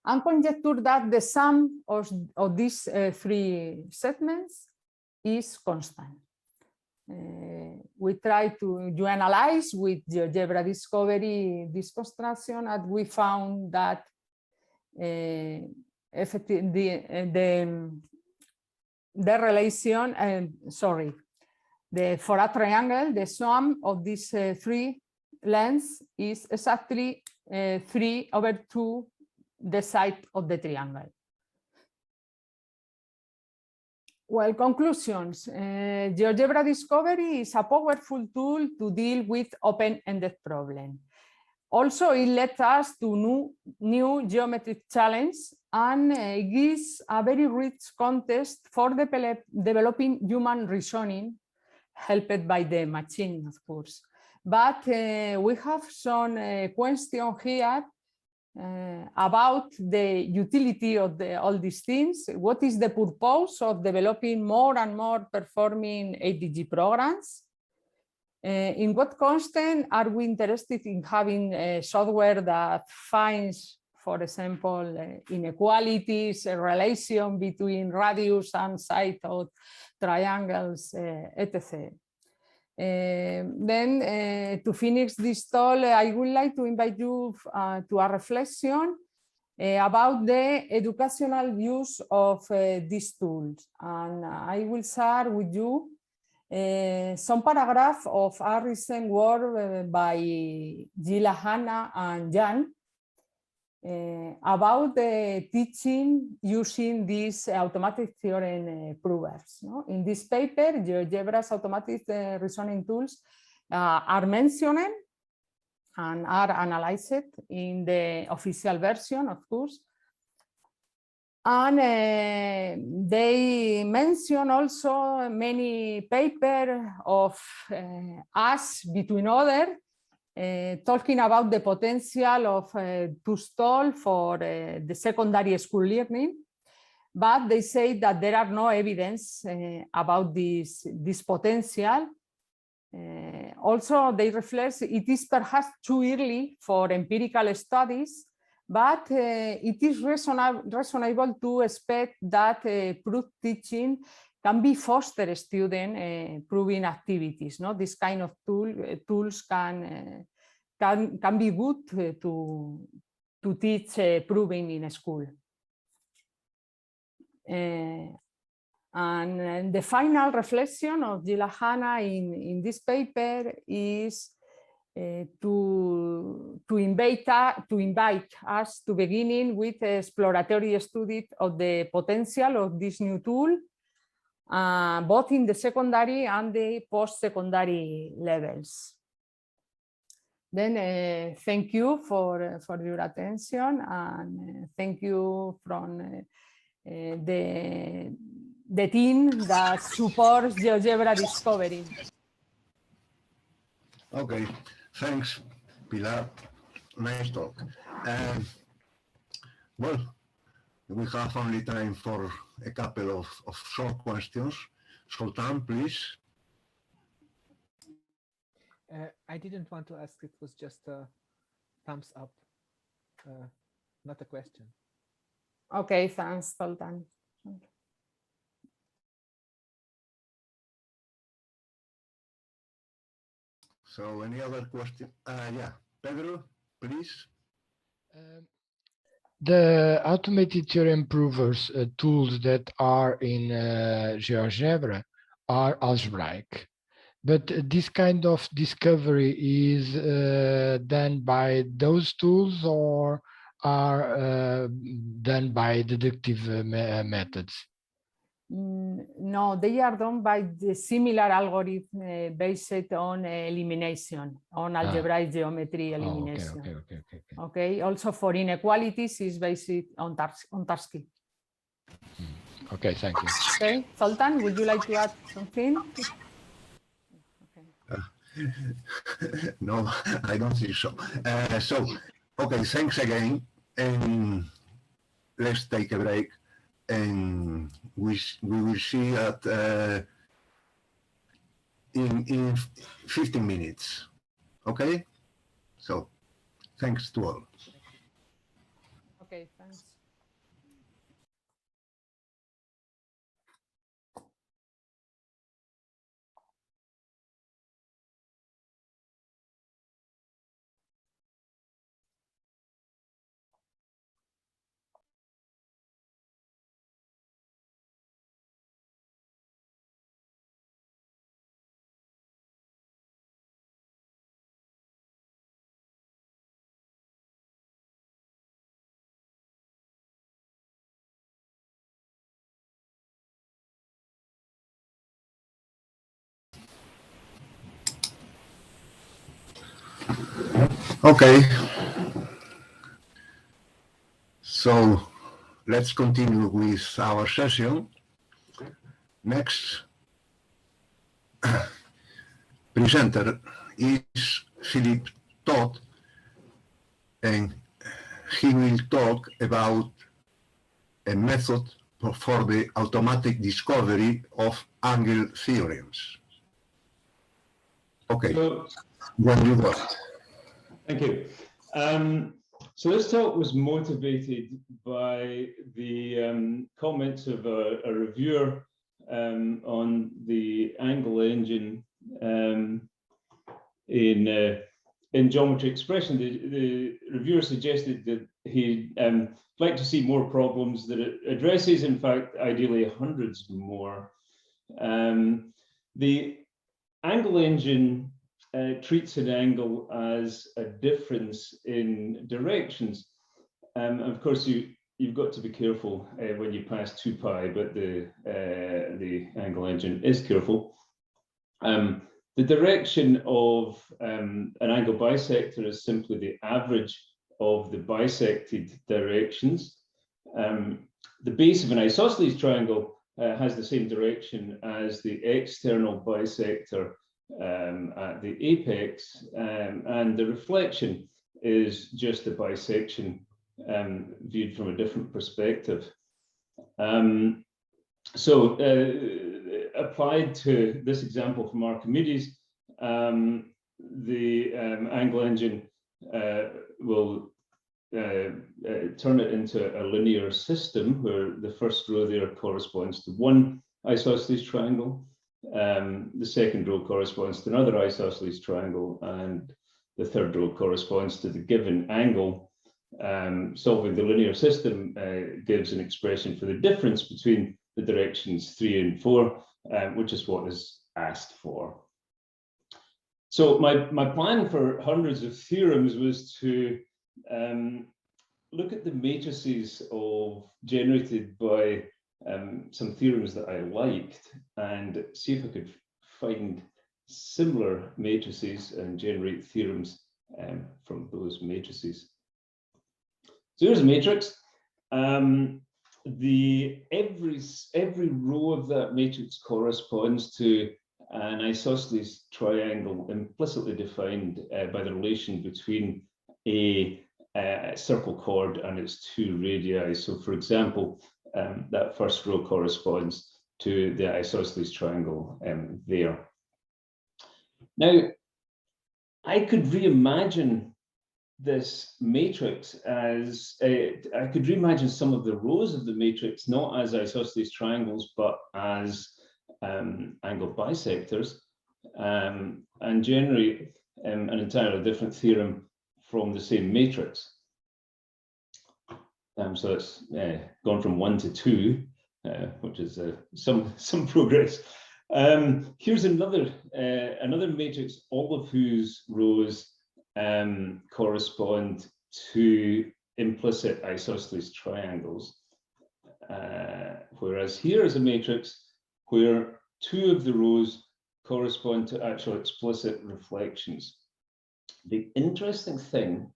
E: and conjecture that the sum of these three segments is constant. We try to analyze with GeoGebra discovery this construction, and we found that the relation, for a triangle, the sum of these three lengths is exactly 3/2 the side of the triangle. Well, conclusions. GeoGebra discovery is a powerful tool to deal with open-ended problems. Also, it led us to new geometric challenges and gives a very rich context for developing human reasoning, helped by the machine, of course. But we have some question here about the utility of all these things. What is the purpose of developing more and more performing ADG programs? In what constant are we interested in having software that finds, for example, inequalities, a relation between radius and side of triangles, etc. Then to finish this talk, I would like to invite you to a reflection about the educational use of these tools. And I will share with you some paragraph of a recent work by Gila, Hannah, and Jan about teaching using these automatic theorem provers. No? In this paper, GeoGebra's automatic reasoning tools are mentioned and are analyzed in the official version, of course. And they mention also many papers of us, between others, talking about the potential of TOOLS for the secondary school learning, but they say that there are no evidence about this potential. Also, they reflect it is perhaps too early for empirical studies, but it is reasonable to expect that proof teaching can be foster student proving activities. No, this kind of tools can be good to teach proving in a school. And the final reflection of Gila Hannah in this paper is to invite us to beginning with exploratory study of the potential of this new tool, both in the secondary and the post-secondary levels. Then thank you for your attention, and thank you from the team that supports GeoGebra discovery.
B: Okay, thanks, Pilar. Nice talk. Well, we have only time for a couple of short questions. Sultan, please.
A: I didn't want to ask, it was just a thumbs up, not a question.
E: Okay, thanks, Sultan.
B: So any other question? Yeah, Pedro, please.
C: The automated theorem provers tools that are in GeoGebra are algebraic, but this kind of discovery is done by those tools or are done by deductive methods?
E: No, they are done by the similar algorithm based on elimination, on algebraic geometry elimination. Okay, also for inequalities is based on Tarski.
C: Okay, thank you.
E: Okay, Sultan, would you like to add something?
B: No, I don't think so. Okay, thanks again, and let's take a break, and we will see at in 15 minutes. Okay, so thanks to all.
E: Okay, thanks.
B: Okay, so let's continue with our session. Next presenter is Philip Todd, and he will talk about a method for the automatic discovery of angle theorems. Okay, when you got.
F: Thank you. So this talk was motivated by the comments of a reviewer on the angle engine in geometry expression. The reviewer suggested that he'd like to see more problems, that it addresses, in fact, ideally hundreds more. The angle engine treats an angle as a difference in directions. Of course, you've got to be careful when you pass 2 pi, but the angle engine is careful. The direction of an angle bisector is simply the average of the bisected directions. The base of an isosceles triangle has the same direction as the external bisector at the apex, and the reflection is just the bisection viewed from a different perspective. Applied to this example from Archimedes, the angle engine will turn it into a linear system where the first row there corresponds to one isosceles triangle, the second row corresponds to another isosceles triangle, and the third row corresponds to the given angle. Solving the linear system gives an expression for the difference between the directions 3 and 4, which is what is asked for. So my plan for hundreds of theorems was to look at the matrices generated by some theorems that I liked and see if I could find similar matrices and generate theorems from those matrices. So here's a matrix. Every row of that matrix corresponds to an isosceles triangle implicitly defined by the relation between a circle chord and its two radii. So for example, that first row corresponds to the isosceles triangle there. Now, I could reimagine this matrix as, I could reimagine some of the rows of the matrix, not as isosceles triangles, but as angle bisectors, and generate an entirely different theorem from the same matrix. So it's gone from 1 to 2, which is some progress. Here's another matrix, all of whose rows correspond to implicit isosceles triangles, whereas here is a matrix where 2 of the rows correspond to actual explicit reflections. The interesting thing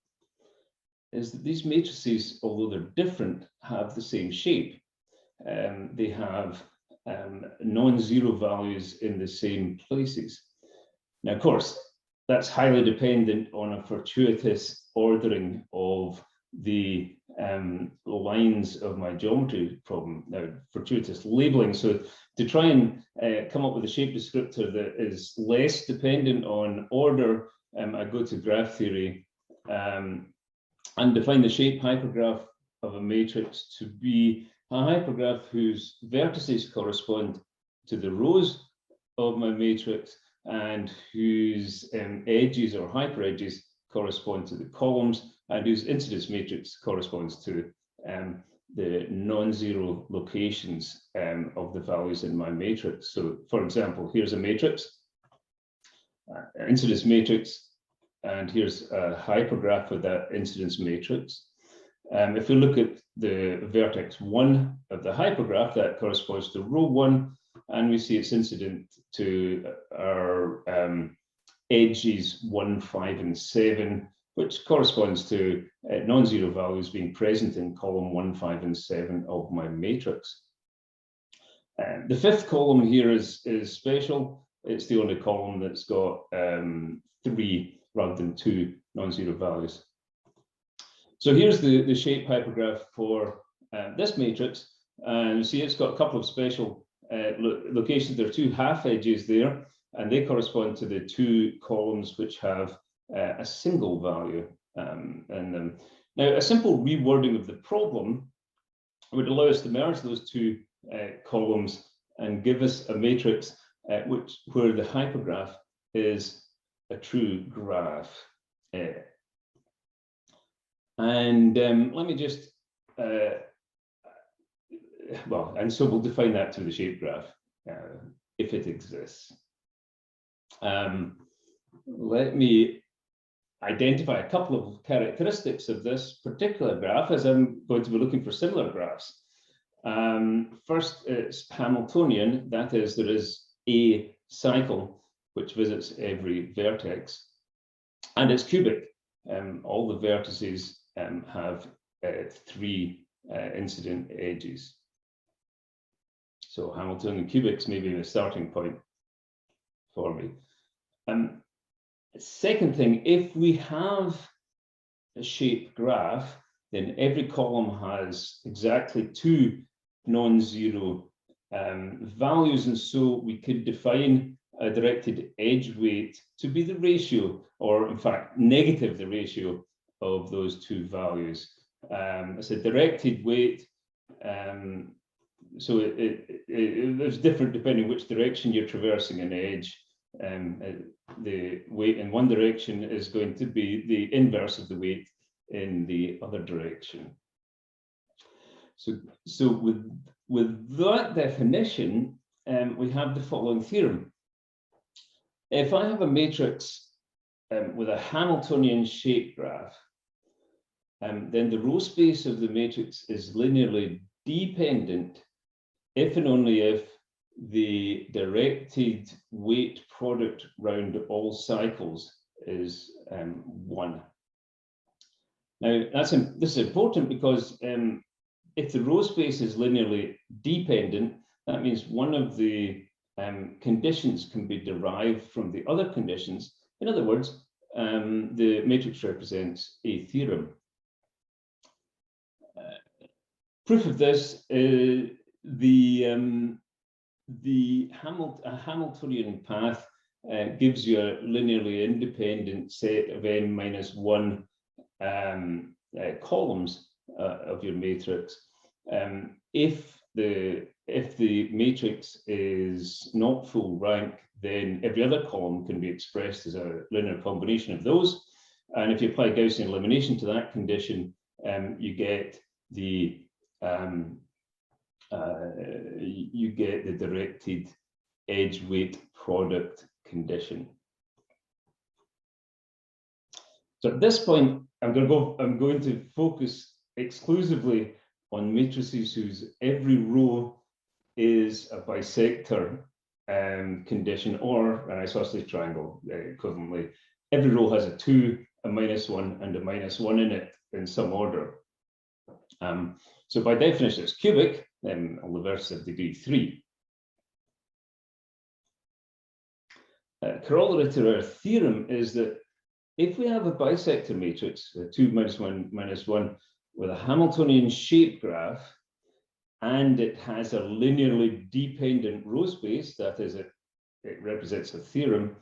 F: is that these matrices, although they're different, have the same shape. They have non-zero values in the same places. Now, of course, that's highly dependent on a fortuitous ordering of the lines of my geometry problem. Now, fortuitous labeling. So to try and come up with a shape descriptor that is less dependent on order, I go to graph theory and define the shape hypergraph of a matrix to be a hypergraph whose vertices correspond to the rows of my matrix and whose edges or hyperedges correspond to the columns, and whose incidence matrix corresponds to the non-zero locations of the values in my matrix. So, for example, here's a matrix, incidence matrix, and here's a hypergraph with that incidence matrix. If we look at the vertex 1 of the hypergraph, that corresponds to row 1, and we see it's incident to our edges 1, 5, and 7, which corresponds to non-zero values being present in column 1, 5, and 7 of my matrix. The 5th column here is special. It's the only column that's got 3 rather than 2 non-zero values. So here's the shape hypergraph for this matrix, and you see it's got a couple of special locations. There are 2 half edges there, and they correspond to the 2 columns which have a single value in them. Now, a simple rewording of the problem would allow us to merge those 2 columns and give us a matrix where the hypergraph is a true graph. And let me just, well, and so we'll define that through the shape graph, if it exists. Let me identify a couple of characteristics of this particular graph, as I'm going to be looking for similar graphs. First, it's Hamiltonian, that is, there is a cycle which visits every vertex, and it's cubic. All the vertices have 3 incident edges. So Hamiltonian cubics may be the starting point for me. Second thing, if we have a shape graph, then every column has exactly 2 non-zero values, and so we could define a directed edge weight to be the ratio, or in fact negative the ratio of those 2 values. It's a directed weight, so it's different depending which direction you're traversing an edge. The weight in one direction is going to be the inverse of the weight in the other direction. So with that definition, we have the following theorem. If I have a matrix with a Hamiltonian shape graph, then the row space of the matrix is linearly dependent if and only if the directed weight product round all cycles is 1. Now, this is important because if the row space is linearly dependent, that means one of the conditions can be derived from the other conditions. In other words, the matrix represents a theorem. Proof of this is a Hamiltonian path gives you a linearly independent set of n-1 columns of your matrix. If the matrix is not full rank, then every other column can be expressed as a linear combination of those. And if you apply Gaussian elimination to that condition, you get the directed edge weight product condition. So at this point, I'm going to focus exclusively on matrices whose every row is a bisector condition, or an isosceles triangle equivalently. Every row has a 2, a -1, and a -1 in it in some order. So by definition, it's cubic, on the verse of degree 3. Corollary to our theorem is that if we have a bisector matrix, 2, -1, -1, with a Hamiltonian shape graph, and it has a linearly dependent row space, that is, it represents a theorem,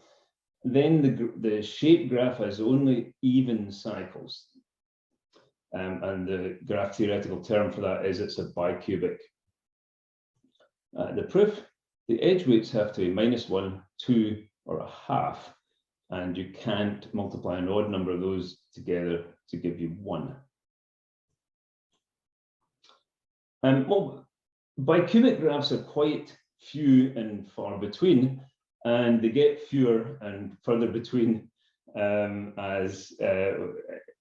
F: then the shape graph has only even cycles. And the graph theoretical term for that is it's a bicubic. The proof, the edge weights have to be -1, 2, or a half, and you can't multiply an odd number of those together to give you 1. Well, bicubic graphs are quite few and far between, and they get fewer and further between as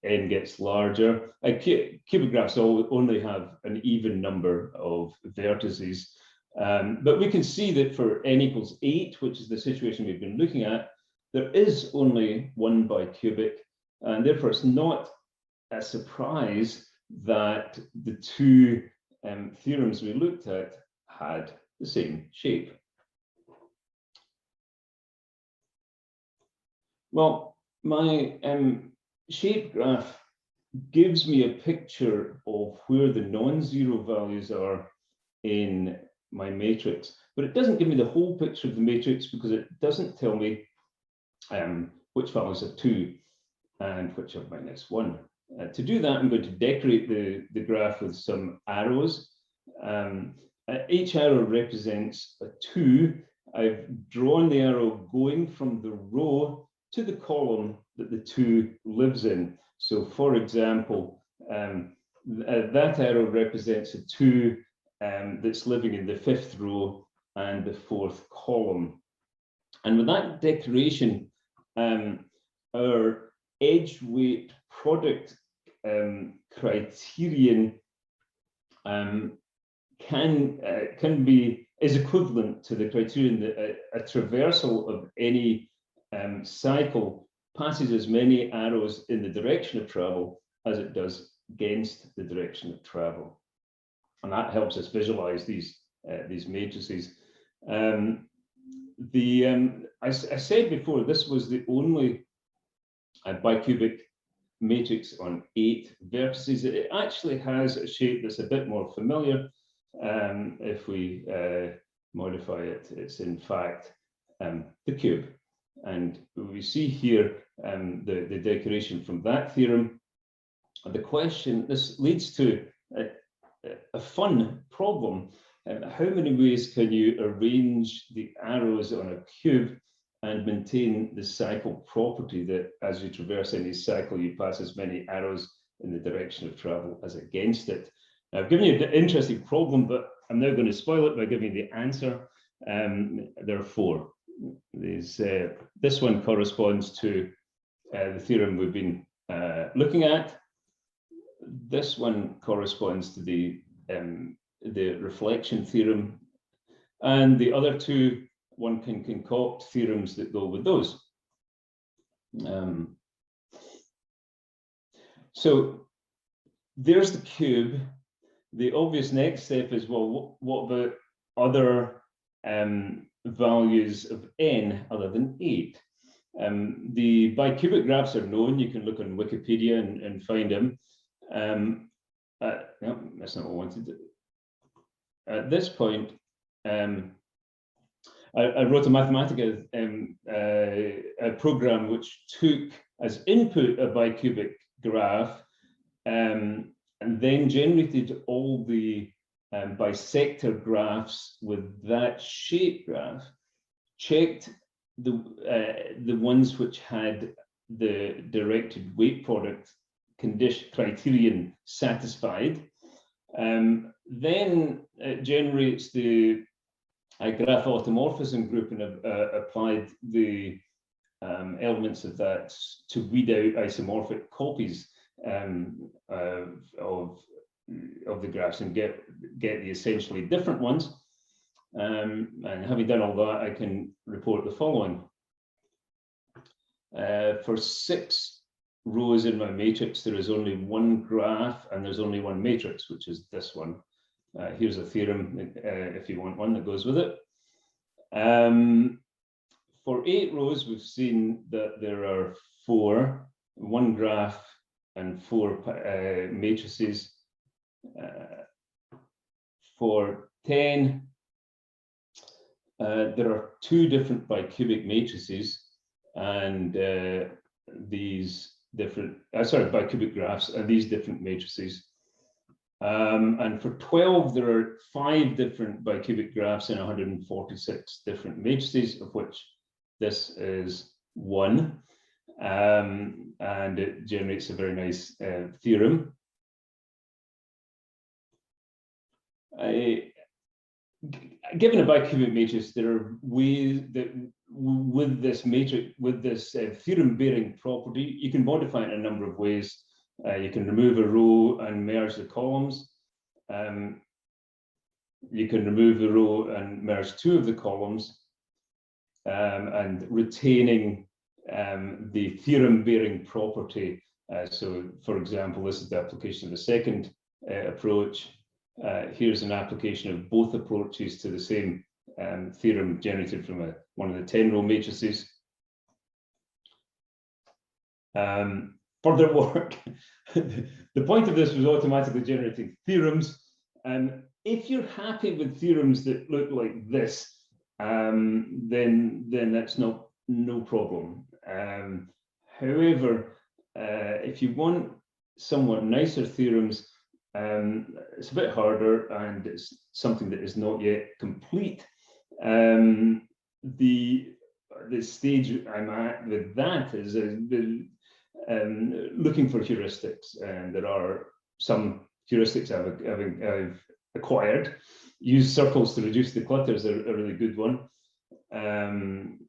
F: n gets larger. Cubic graphs only have an even number of vertices, but we can see that for n equals 8, which is the situation we've been looking at, there is only one bicubic, and therefore it's not a surprise that the two theorems we looked at had the same shape. Well, my shape graph gives me a picture of where the non-zero values are in my matrix, but it doesn't give me the whole picture of the matrix because it doesn't tell me which values are 2 and which are -1. To do that, I'm going to decorate the graph with some arrows. Each arrow represents a 2. I've drawn the arrow going from the row to the column that the 2 lives in. So for example, that arrow represents a 2 that's living in the 5th row and the 4th column. And with that decoration, our edge weight product criterion is equivalent to the criterion that a traversal of any cycle passes as many arrows in the direction of travel as it does against the direction of travel, and that helps us visualize these matrices. I said before, this was the only bicubic matrix on 8 vertices. It actually has a shape that's a bit more familiar. If we modify it, it's in fact the cube. And we see here the decoration from that theorem. The question, this leads to a fun problem. How many ways can you arrange the arrows on a cube and maintain the cycle property that as you traverse any cycle, you pass as many arrows in the direction of travel as against it? Now, I've given you an interesting problem, but I'm now going to spoil it by giving you the answer. There are 4. This one corresponds to the theorem we've been looking at. This one corresponds to the the reflection theorem, and the other two, one can concoct theorems that go with those. So there's the cube. The obvious next step is, well, what about other values of n other than 8? The bicubic graphs are known. You can look on Wikipedia and find them. No, that's not what I wanted. At this point, I wrote a Mathematica a program which took as input a bicubic graph and then generated all the bisector graphs with that shape graph, checked the ones which had the directed weight product condition criterion satisfied, then it generates the graph automorphism group and applied the elements of that to weed out isomorphic copies of the graphs and get the essentially different ones. And having done all that, I can report the following. For 6 rows in my matrix, there is only one graph and there's only one matrix, which is this one. Here's a theorem if you want one that goes with it. For 8 rows, we've seen that there are 4, one graph and 4 matrices. For 10, there are 2 different bicubic matrices and these different, bicubic graphs and these different matrices. And for 12, there are 5 different bicubic graphs and 146 different matrices, of which this is 1. And it generates a very nice theorem. Given a bicubic matrix, there are ways that with this matrix, with this theorem-bearing property, you can modify it in a number of ways. You can remove a row and merge the columns. You can remove the row and merge 2 of the columns, and retaining the theorem-bearing property. So, for example, this is the application of the second approach. Here's an application of both approaches to the same theorem generated from one of the 10-row matrices. Further work. The point of this was automatically generating theorems. If you're happy with theorems that look like this, then that's no problem. However, if you want somewhat nicer theorems, it's a bit harder and it's something that is not yet complete. The stage I'm at with that is looking for heuristics, and there are some heuristics I've acquired. Use circles to reduce the clutter is a really good one.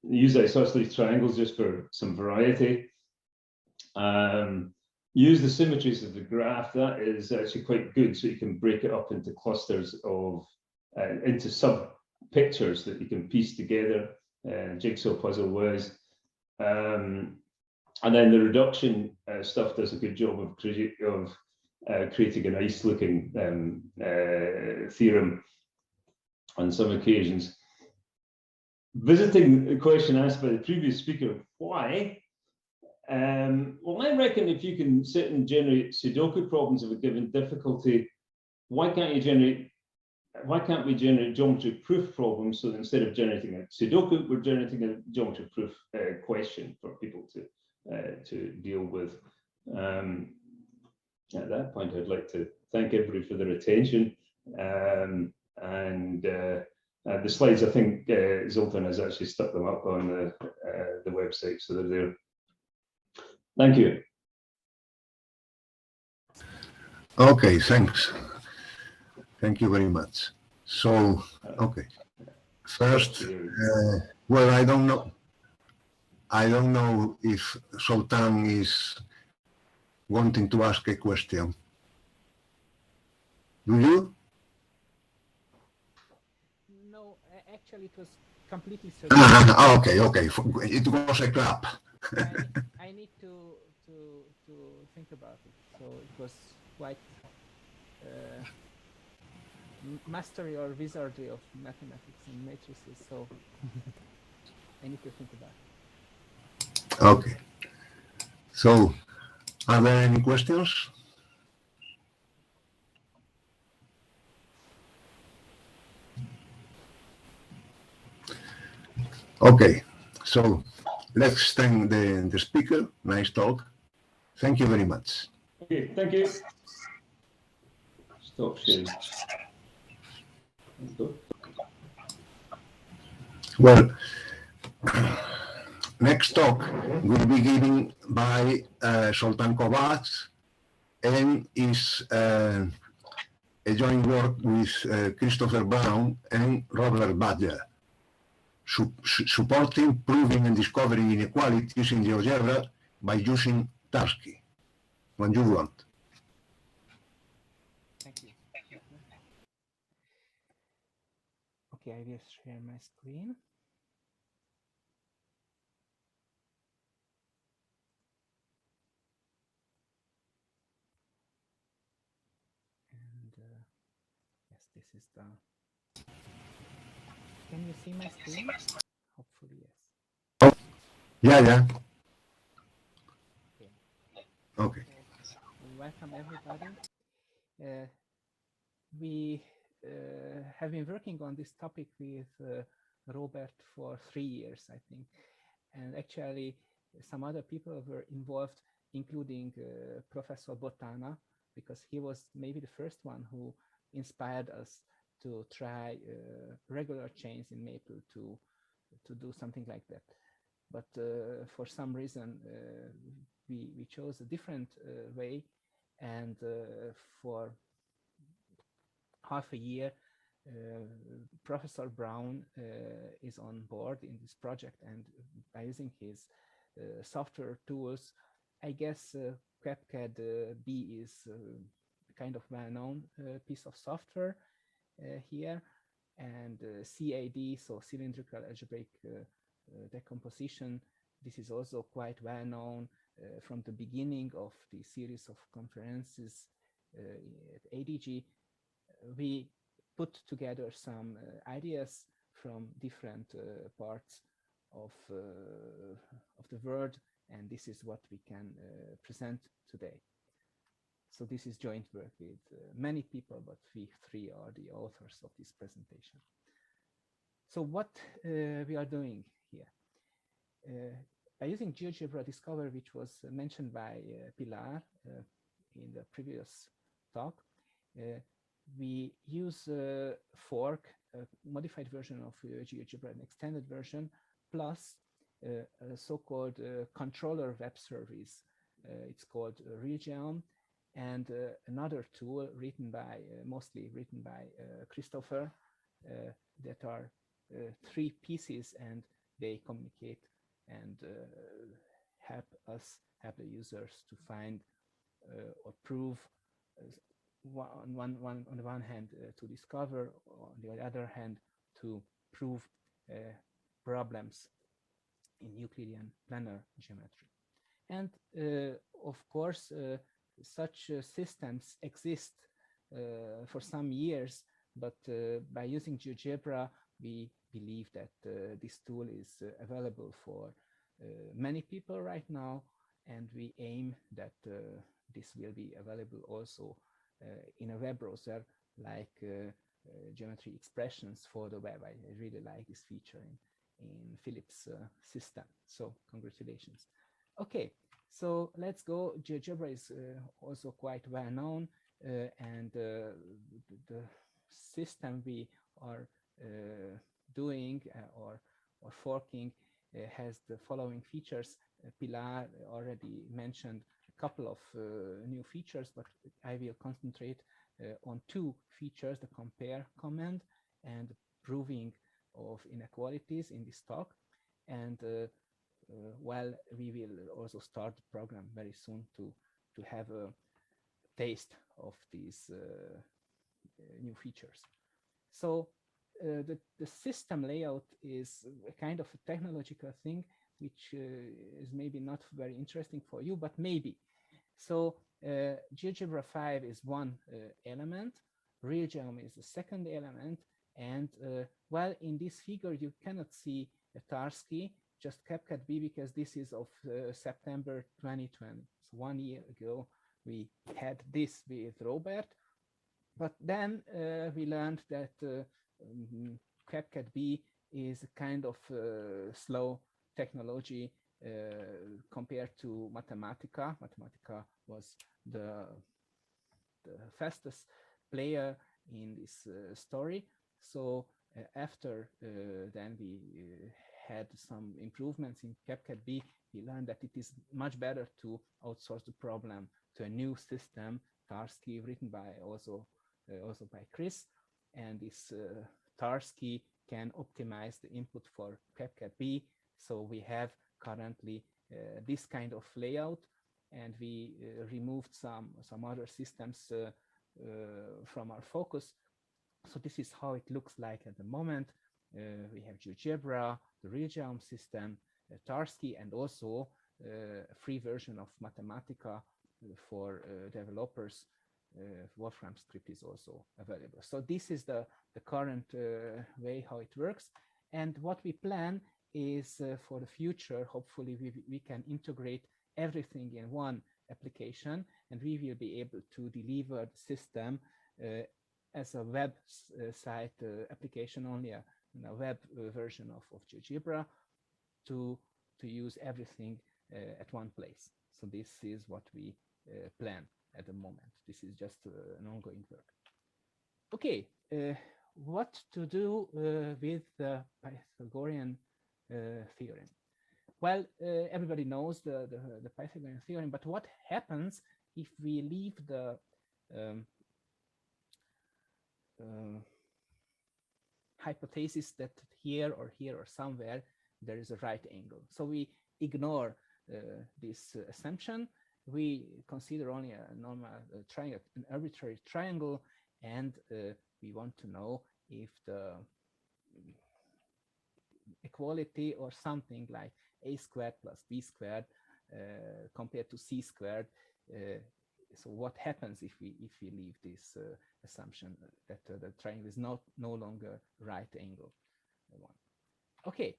F: Use isosceles triangles just for some variety. Use the symmetries of the graph. That is actually quite good, so you can break it up into clusters of into sub pictures that you can piece together, jigsaw puzzle wise. And then the reduction stuff does a good job of creating a nice looking theorem on some occasions. Visiting the question asked by the previous speaker, why? Well, I reckon if you can sit and generate Sudoku problems of a given difficulty, why can't we generate geometry proof problems? So instead of generating a Sudoku, we're generating a geometry proof question for people to deal with. At that point, I'd like to thank everybody for their attention. The slides, I think Zoltan has actually stuck them up on the website, so they're there. Thank you.
B: Okay, thanks. Thank you very much. So, okay. First, well, I don't know if Zoltan is wanting to ask a question. Do you?
A: Actually, it was completely surprising.
B: Okay. It was a clap.
A: I need to think about it. So it was quite mastery or wizardry of mathematics and matrices. So I need to think about it.
B: Okay. So, are there any questions? Okay, so let's thank the speaker. Nice talk. Thank you very much.
F: Okay, thank you. Stop sharing.
B: Well, next talk will be given by Sultan Kovacs and is a joint work with Christopher Brown and Robert Badger, supporting, proving, and discovering inequalities in GeoGebra by using Tarski. When you want.
A: Thank you. Okay, I will share my screen. And yes, this is the. Can you see my screen? Hopefully, yes.
B: Yeah.
A: Okay. Welcome everybody. We have been working on this topic with Robert for 3 years, I think. And actually, some other people were involved, including Professor Botana, because he was maybe the first one who inspired us to try regular chains in Maple to do something like that. But for some reason, we chose a different way, and for half a year, Professor Brown is on board in this project, and by using his software tools, I guess CapCAD B is kind of well-known piece of software here, and CAD, so Cylindrical Algebraic Decomposition, this is also quite well-known from the beginning of the series of conferences at ADG. We put together some ideas from different parts of the world, and this is what we can present today. So this is joint work with many people, but we three are the authors of this presentation. So what we are doing here? By using Geogebra Discover, which was mentioned by Pilar in the previous talk, we use fork, a modified version of Geogebra, an extended version, plus a so-called controller web service. It's called Realgeom, and another tool written by, mostly written by Christopher, that are 3 pieces, and they communicate and help the users to find or prove on the one hand to discover, on the other hand to prove problems in Euclidean planar geometry. And of course, such systems exist for some years, but by using Geogebra, we believe that this tool is available for many people right now, and we aim that this will be available also in a web browser like Geometry Expressions for the web. I really like this feature in Philip's system, so congratulations. Okay, so let's go. Geogebra is also quite well known, and the system we are doing or forking has the following features. Pilar already mentioned a couple of new features, but I will concentrate on 2 features, the compare command and proving of inequalities in this talk. And well, we will also start the program very soon to have a taste of these new features. So the system layout is a kind of a technological thing, which is maybe not very interesting for you, but maybe. So GeoGebra 5 is one element, real geometry is the second element, and well, in this figure you cannot see a Tarski, just CapCut B, because this is of September 2020. So 1 year ago we had this with Robert, but then we learned that CapCut B is a kind of slow technology compared to Mathematica. Mathematica was the fastest player in this story. So after then we had some improvements in CapCut B, we learned that it is much better to outsource the problem to a new system, Tarski, written by also by Chris, and this Tarski can optimize the input for CapCut B. So we have currently this kind of layout, and we removed some other systems from our focus. So this is how it looks like at the moment. We have GeoGebra, the real geom system, Tarski, and also a free version of Mathematica for developers. Wolfram script is also available. So this is the current way how it works. And what we plan is for the future, hopefully we can integrate everything in one application, and we will be able to deliver the system as a web site application, only a web version of GeoGebra to use everything at one place. So this is what we plan at the moment. This is just an ongoing work. Okay, what to do with the Pythagorean theorem? Well, everybody knows the Pythagorean theorem, but what happens if we leave the hypothesis that here or somewhere there is a right angle? So we ignore this assumption. We consider only a normal triangle, an arbitrary triangle, and we want to know if the equality or something like a squared plus b squared compared to c squared. So what happens if we leave this assumption that the triangle is no longer right angle one? Okay,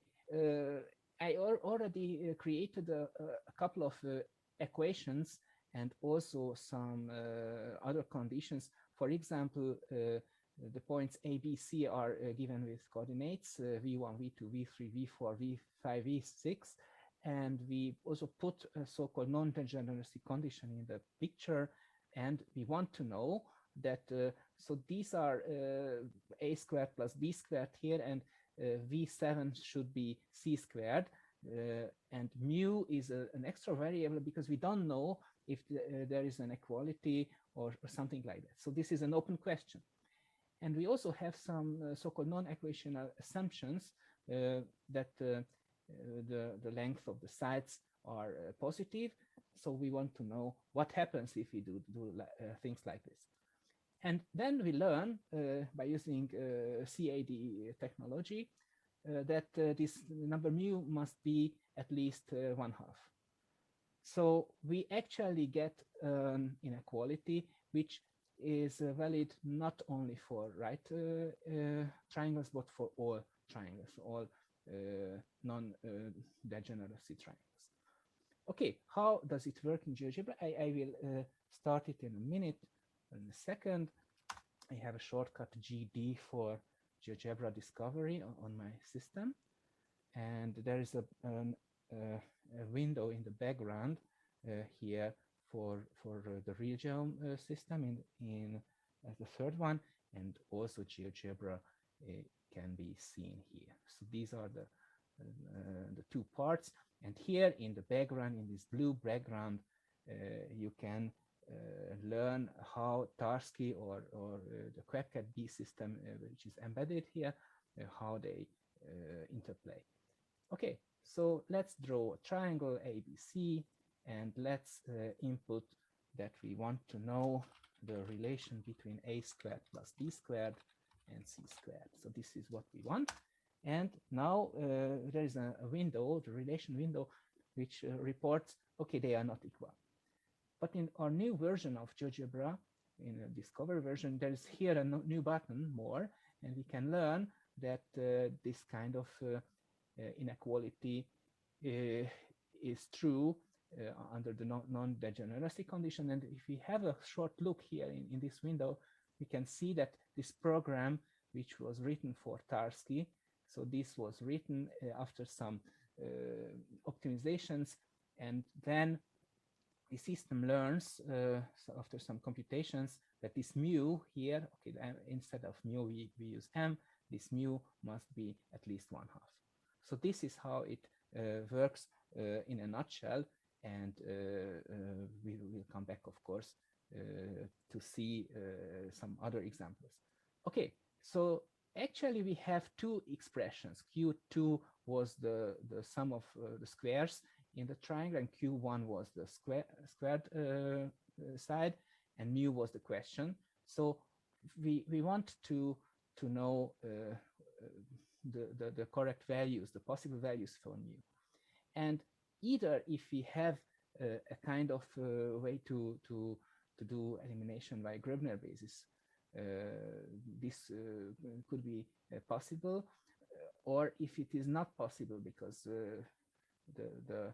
A: I already created a couple of equations and also some other conditions. For example, the points A, B, C are given with coordinates v1, v2, v3, v4, v5, v6, and we also put a so-called non-degeneracy condition in the picture, and we want to know that so these are a squared plus b squared here, and v7 should be c squared, and mu is an extra variable because we don't know if there is an equality or something like that. So this is an open question. And we also have some so-called non-equational assumptions that the length of the sides are positive. So we want to know what happens if we do things like this. And then we learn by using CAD technology that this number mu must be at least 1/2. So we actually get inequality, which is valid not only for right triangles, but for all triangles, all non-degeneracy triangles. Okay, how does it work in GeoGebra? I will start it in a minute, in a second. I have a shortcut GD for GeoGebra discovery on my system, and there is a window in the background here for the real geom system in the third one, and also GeoGebra can be seen here. So these are the two parts, and here in the background, in this blue background, you can learn how Tarski or the CapCut B system, which is embedded here, how they interplay. Okay, so let's draw a triangle ABC, and let's input that we want to know the relation between a squared plus b squared and c squared. So this is what we want. And now there is a window, the relation window, which reports, okay, they are not equal. But in our new version of Geogebra, in the Discover version, there is here a new button, More, and we can learn that this kind of inequality is true under the non-degeneracy condition. And if we have a short look here in this window, we can see that this program, which was written for Tarski, so this was written after some optimizations, and then the system learns so after some computations that this mu here, okay, instead of mu we use m, this mu must be at least 1/2. So this is how it works in a nutshell, and we will come back, of course, to see some other examples. Okay, so actually we have two expressions. Q2 was the sum of the squares in the triangle, and Q1 was the squared side, and mu was the question. So we want to know the correct values, the possible values for mu. And either if we have a kind of way to do elimination by Gröbner basis, this could be possible, or if it is not possible because the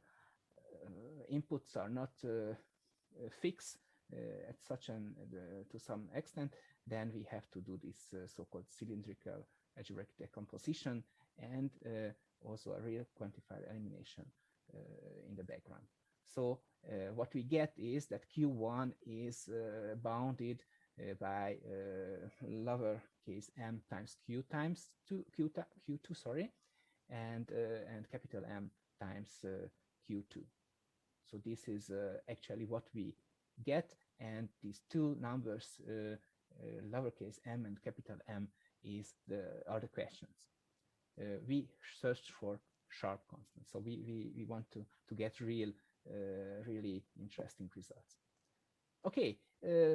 A: inputs are not fixed at such an to some extent, then we have to do this so-called cylindrical algebraic decomposition and also a real quantifier elimination in the background. So what we get is that Q1 is bounded by lowercase m times Q times Q2, sorry, and capital M times Q2. So this is actually what we get, and these two numbers, lowercase m and capital M, are the questions. We searched for sharp constants, so we want to get really interesting results. Okay,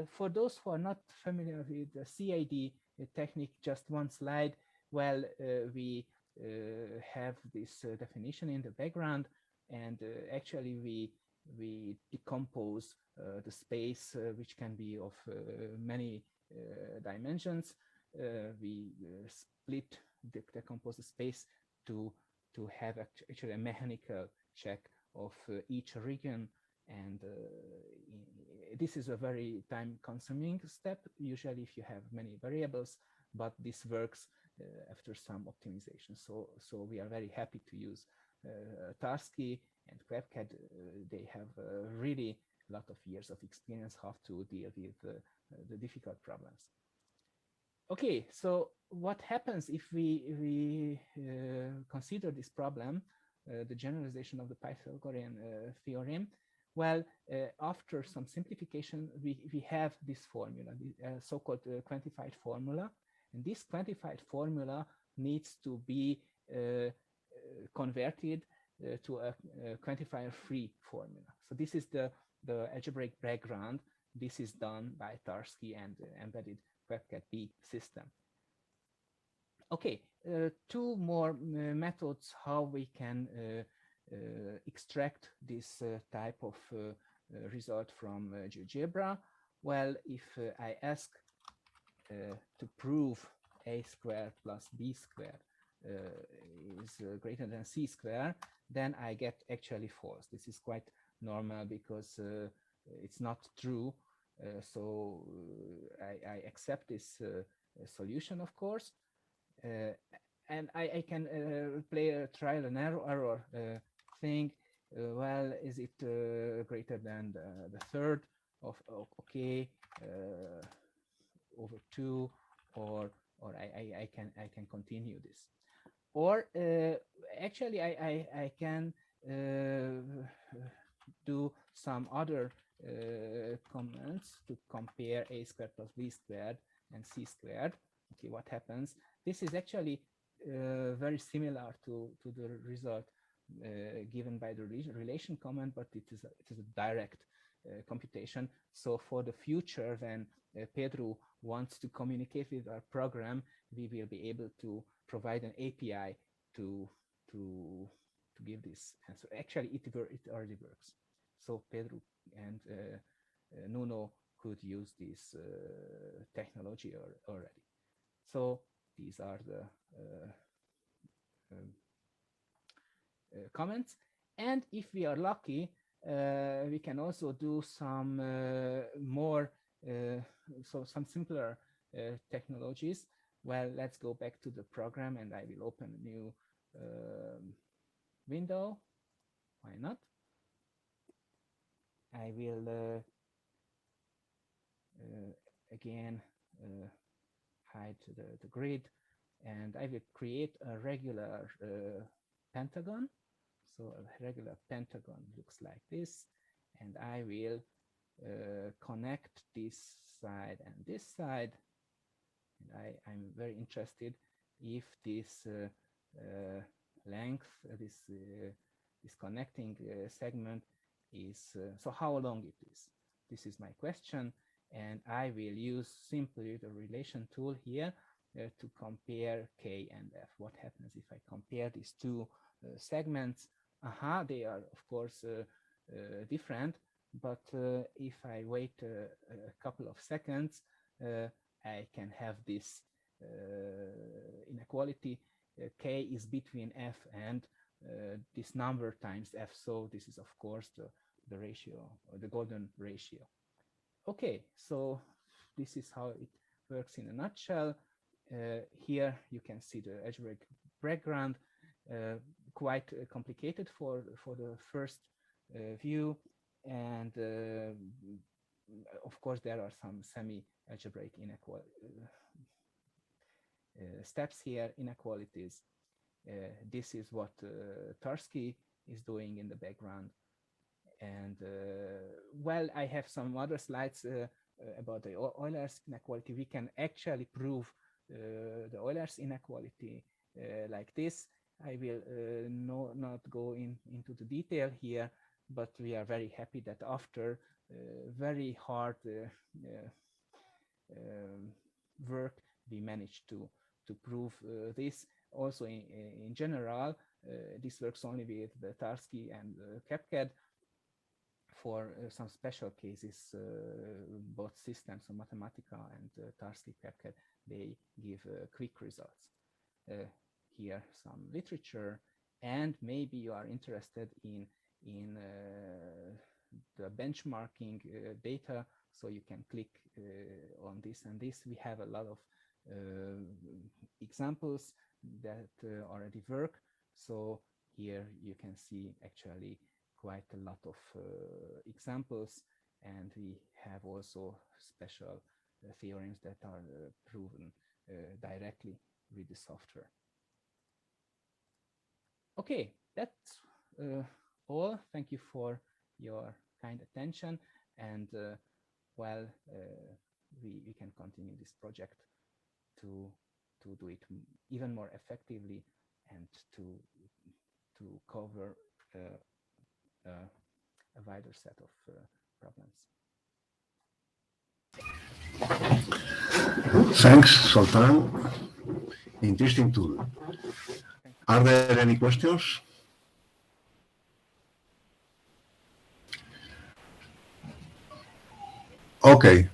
A: for those who are not familiar with the CID technique, just one slide. Well, we have this definition in the background, and actually we decompose the space, which can be of many dimensions. We split, decompose the space to have actually a mechanical check of each region, and this is a very time-consuming step, usually if you have many variables, but this works after some optimization. So we are very happy to use Tarski and Krepke. They have really a lot of years of experience how to deal with the difficult problems. Okay, so what happens if we consider this problem, the generalization of the Pythagorean theorem? Well, after some simplification, we have this formula, the so-called quantified formula, and this quantified formula needs to be converted to a quantifier-free formula. So this is the algebraic background. This is done by Tarski and embedded Krepke system. Okay, two more methods how we can extract this type of result from GeoGebra. Well, if I ask to prove a squared plus b squared is greater than c squared, then I get actually false. This is quite normal because it's not true. So I accept this solution, of course, and I can play a trial and error thing. Well, is it greater than the third of okay over 2, or I can continue this, or actually I can do some other comments to compare a squared plus b squared and c squared. Okay, what happens? This is actually very similar to the result given by the relation comment, but it is a direct computation. So for the future, when Pedro wants to communicate with our program, we will be able to provide an API to give this answer. Actually, it already works. So Pedro and Nuno could use this technology already. So these are the comments. And if we are lucky, we can also do some more, some simpler technologies. Well, let's go back to the program, and I will open a new window. Why not? I will again hide the grid, and I will create a regular pentagon. So a regular pentagon looks like this, and I will connect this side and this side. And I'm very interested if this length, this connecting segment is, so how long it is. This is my question, and I will use simply the relation tool here to compare K and F. What happens if I compare these two segments? They are, of course, different, but if I wait a couple of seconds, I can have this inequality. K is between F and this number times F. So this is, of course, the ratio, or the golden ratio. Okay, so this is how it works in a nutshell. Here you can see the algebraic background, quite complicated for the first view, and of course there are some semi-algebraic steps here, inequalities. This is what Tarski is doing in the background. And well, I have some other slides about the Euler's inequality. We can actually prove the Euler's inequality like this. I will not go into the detail here, but we are very happy that after very hard work, we managed to prove this. Also, in general, this works only with the Tarski and Kapkan. For some special cases, both systems, so Mathematica and Tarski Kapkan, they give quick results. Here some literature, and maybe you are interested in the benchmarking data, so you can click on this and this. We have a lot of examples that already work. So here you can see actually quite a lot of examples, and we have also special theorems that are proven directly with the software. Okay, that's all. Thank you for your kind attention, and well, we can continue this project to do it even more effectively and to cover a wider set of problems.
B: Thanks, Sultan. Interesting tool. Are there any questions? Okay,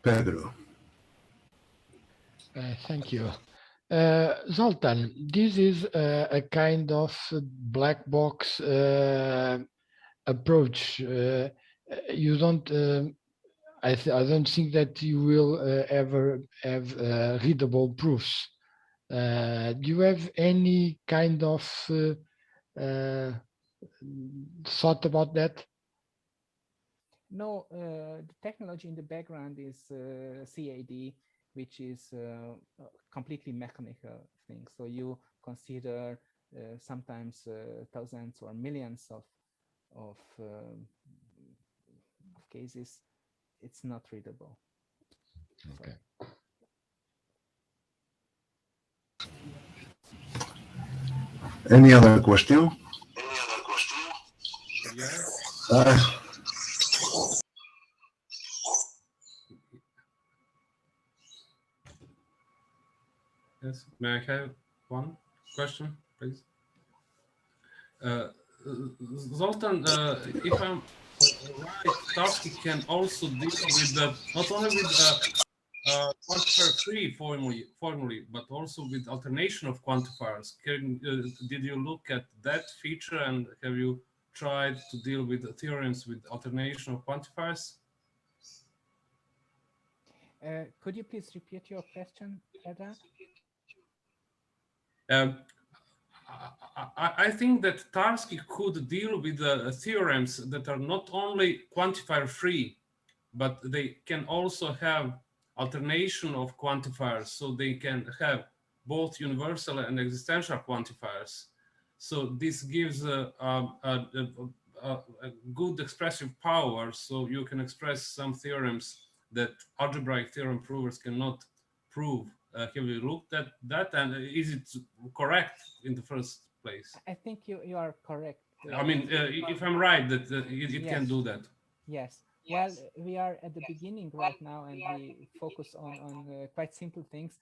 B: Pedro.
C: Thank you. Zoltan, this is a kind of black box approach. You don't, I don't think that you will ever have readable proofs. Do you have any kind of thought about that?
A: No, the technology in the background is CAD, which is a completely mechanical thing. So you consider sometimes thousands or millions of cases. It's not readable.
C: Okay.
B: Any other question?
G: May I have one question, please? Zoltan, if I'm right, Tarski can also deal with not only with quantifier-free formulae, but also with alternation of quantifiers. Did you look at that feature, and have you tried to deal with the theorems with alternation of quantifiers?
A: Could you please repeat your question, Edda?
G: I think that Tarski could deal with theorems that are not only quantifier-free, but they can also have alternation of quantifiers, so they can have both universal and existential quantifiers. So this gives a good expressive power, so you can express some theorems that algebraic theorem provers cannot prove. Have you looked at that, and is it correct in the first place?
A: I think you are correct.
G: I mean, if I'm right, that it
A: yes.
G: can do that.
A: Yes. Well, we are at the beginning right now, and we focus on quite simple things,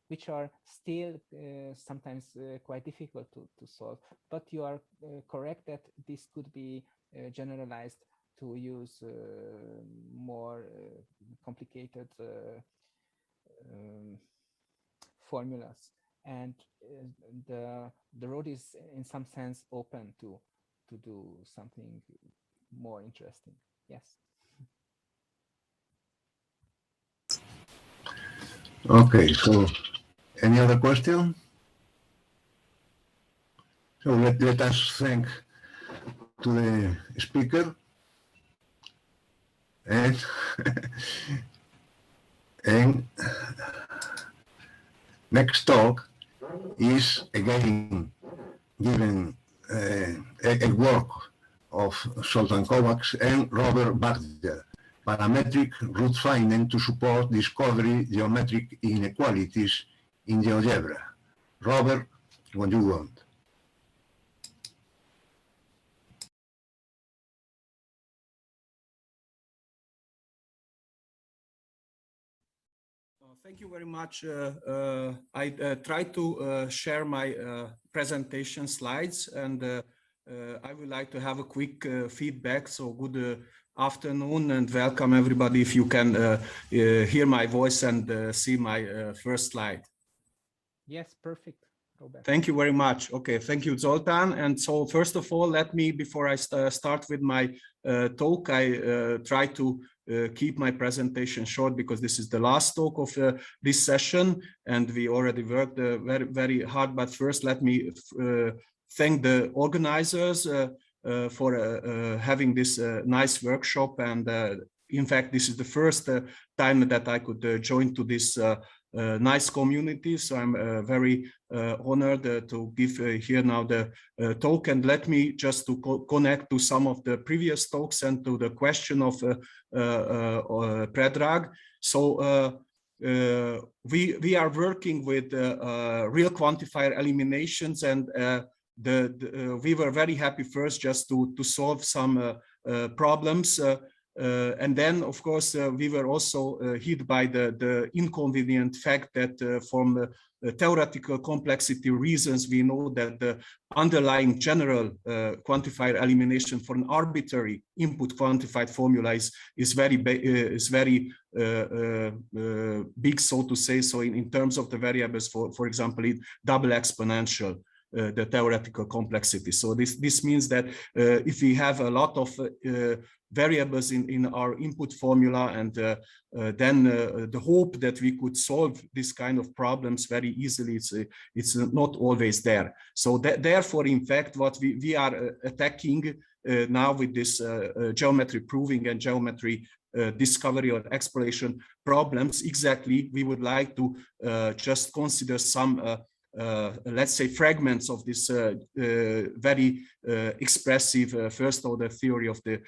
A: which are still sometimes quite difficult to solve. But you are correct that this could be generalized to use more complicated formulas, and the road is in some sense open to do something more interesting. Yes.
B: Okay, so any other question? So let us thank to the speaker, and and next talk is again given a work of Zoltan Kovacs and Robert Bagger, parametric root finding to support discovery geometric inequalities in Geogebra. Robert, when you want.
H: Thank you very much. I tried to share my presentation slides, and I would like to have a quick feedback. So good afternoon and welcome everybody, if you can hear my voice and see my first slide.
A: Yes, perfect, Robert.
H: Thank you very much. Okay, thank you, Zoltan. And so first of all, let me, before I start with my talk, I try to keep my presentation short because this is the last talk of this session and we already worked very, very hard. But first, let me thank the organizers for having this nice workshop. And in fact, this is the first time that I could join to this nice community. So I'm very honored to give here now the talk. And let me just to connect to some of the previous talks and to the question of Predrag. So we are working with real quantifier eliminations, and we were very happy first just to solve some problems. And then, of course, we were also hit by the inconvenient fact that from theoretical complexity reasons, we know that the underlying general quantifier elimination for an arbitrary input quantified formula is very big, so to say. So in terms of the variables, for example, in double exponential, the theoretical complexity. So this means that if we have a lot of variables in our input formula, and then the hope that we could solve this kind of problems very easily, it's not always there. So therefore, in fact, what we are attacking now with this geometry proving and geometry discovery or exploration problems, exactly, we would like to just consider some let's say fragments of this very expressive first order theory of the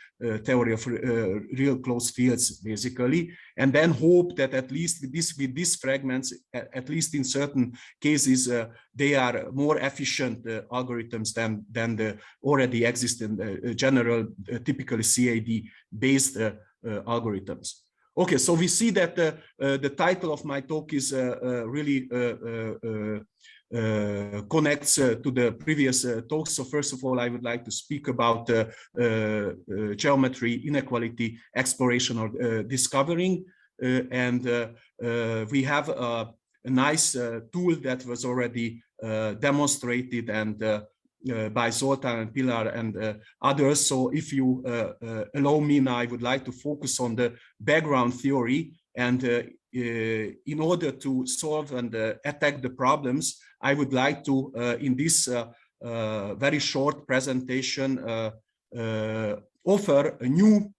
H: theory of real closed fields, basically, and then hope that at least with these fragments, at least in certain cases, they are more efficient algorithms than the already existing general typically CAD based algorithms. Okay, so we see that the title of my talk is really connects to the previous talk. So first of all, I would like to speak about geometry, inequality, exploration, or discovering. And we have a nice tool that was already demonstrated and by Zoltán and Pilar and others. So if you allow me now, I would like to focus on the background theory. And in order to solve and attack the problems, I would like to, in this very short presentation, offer a new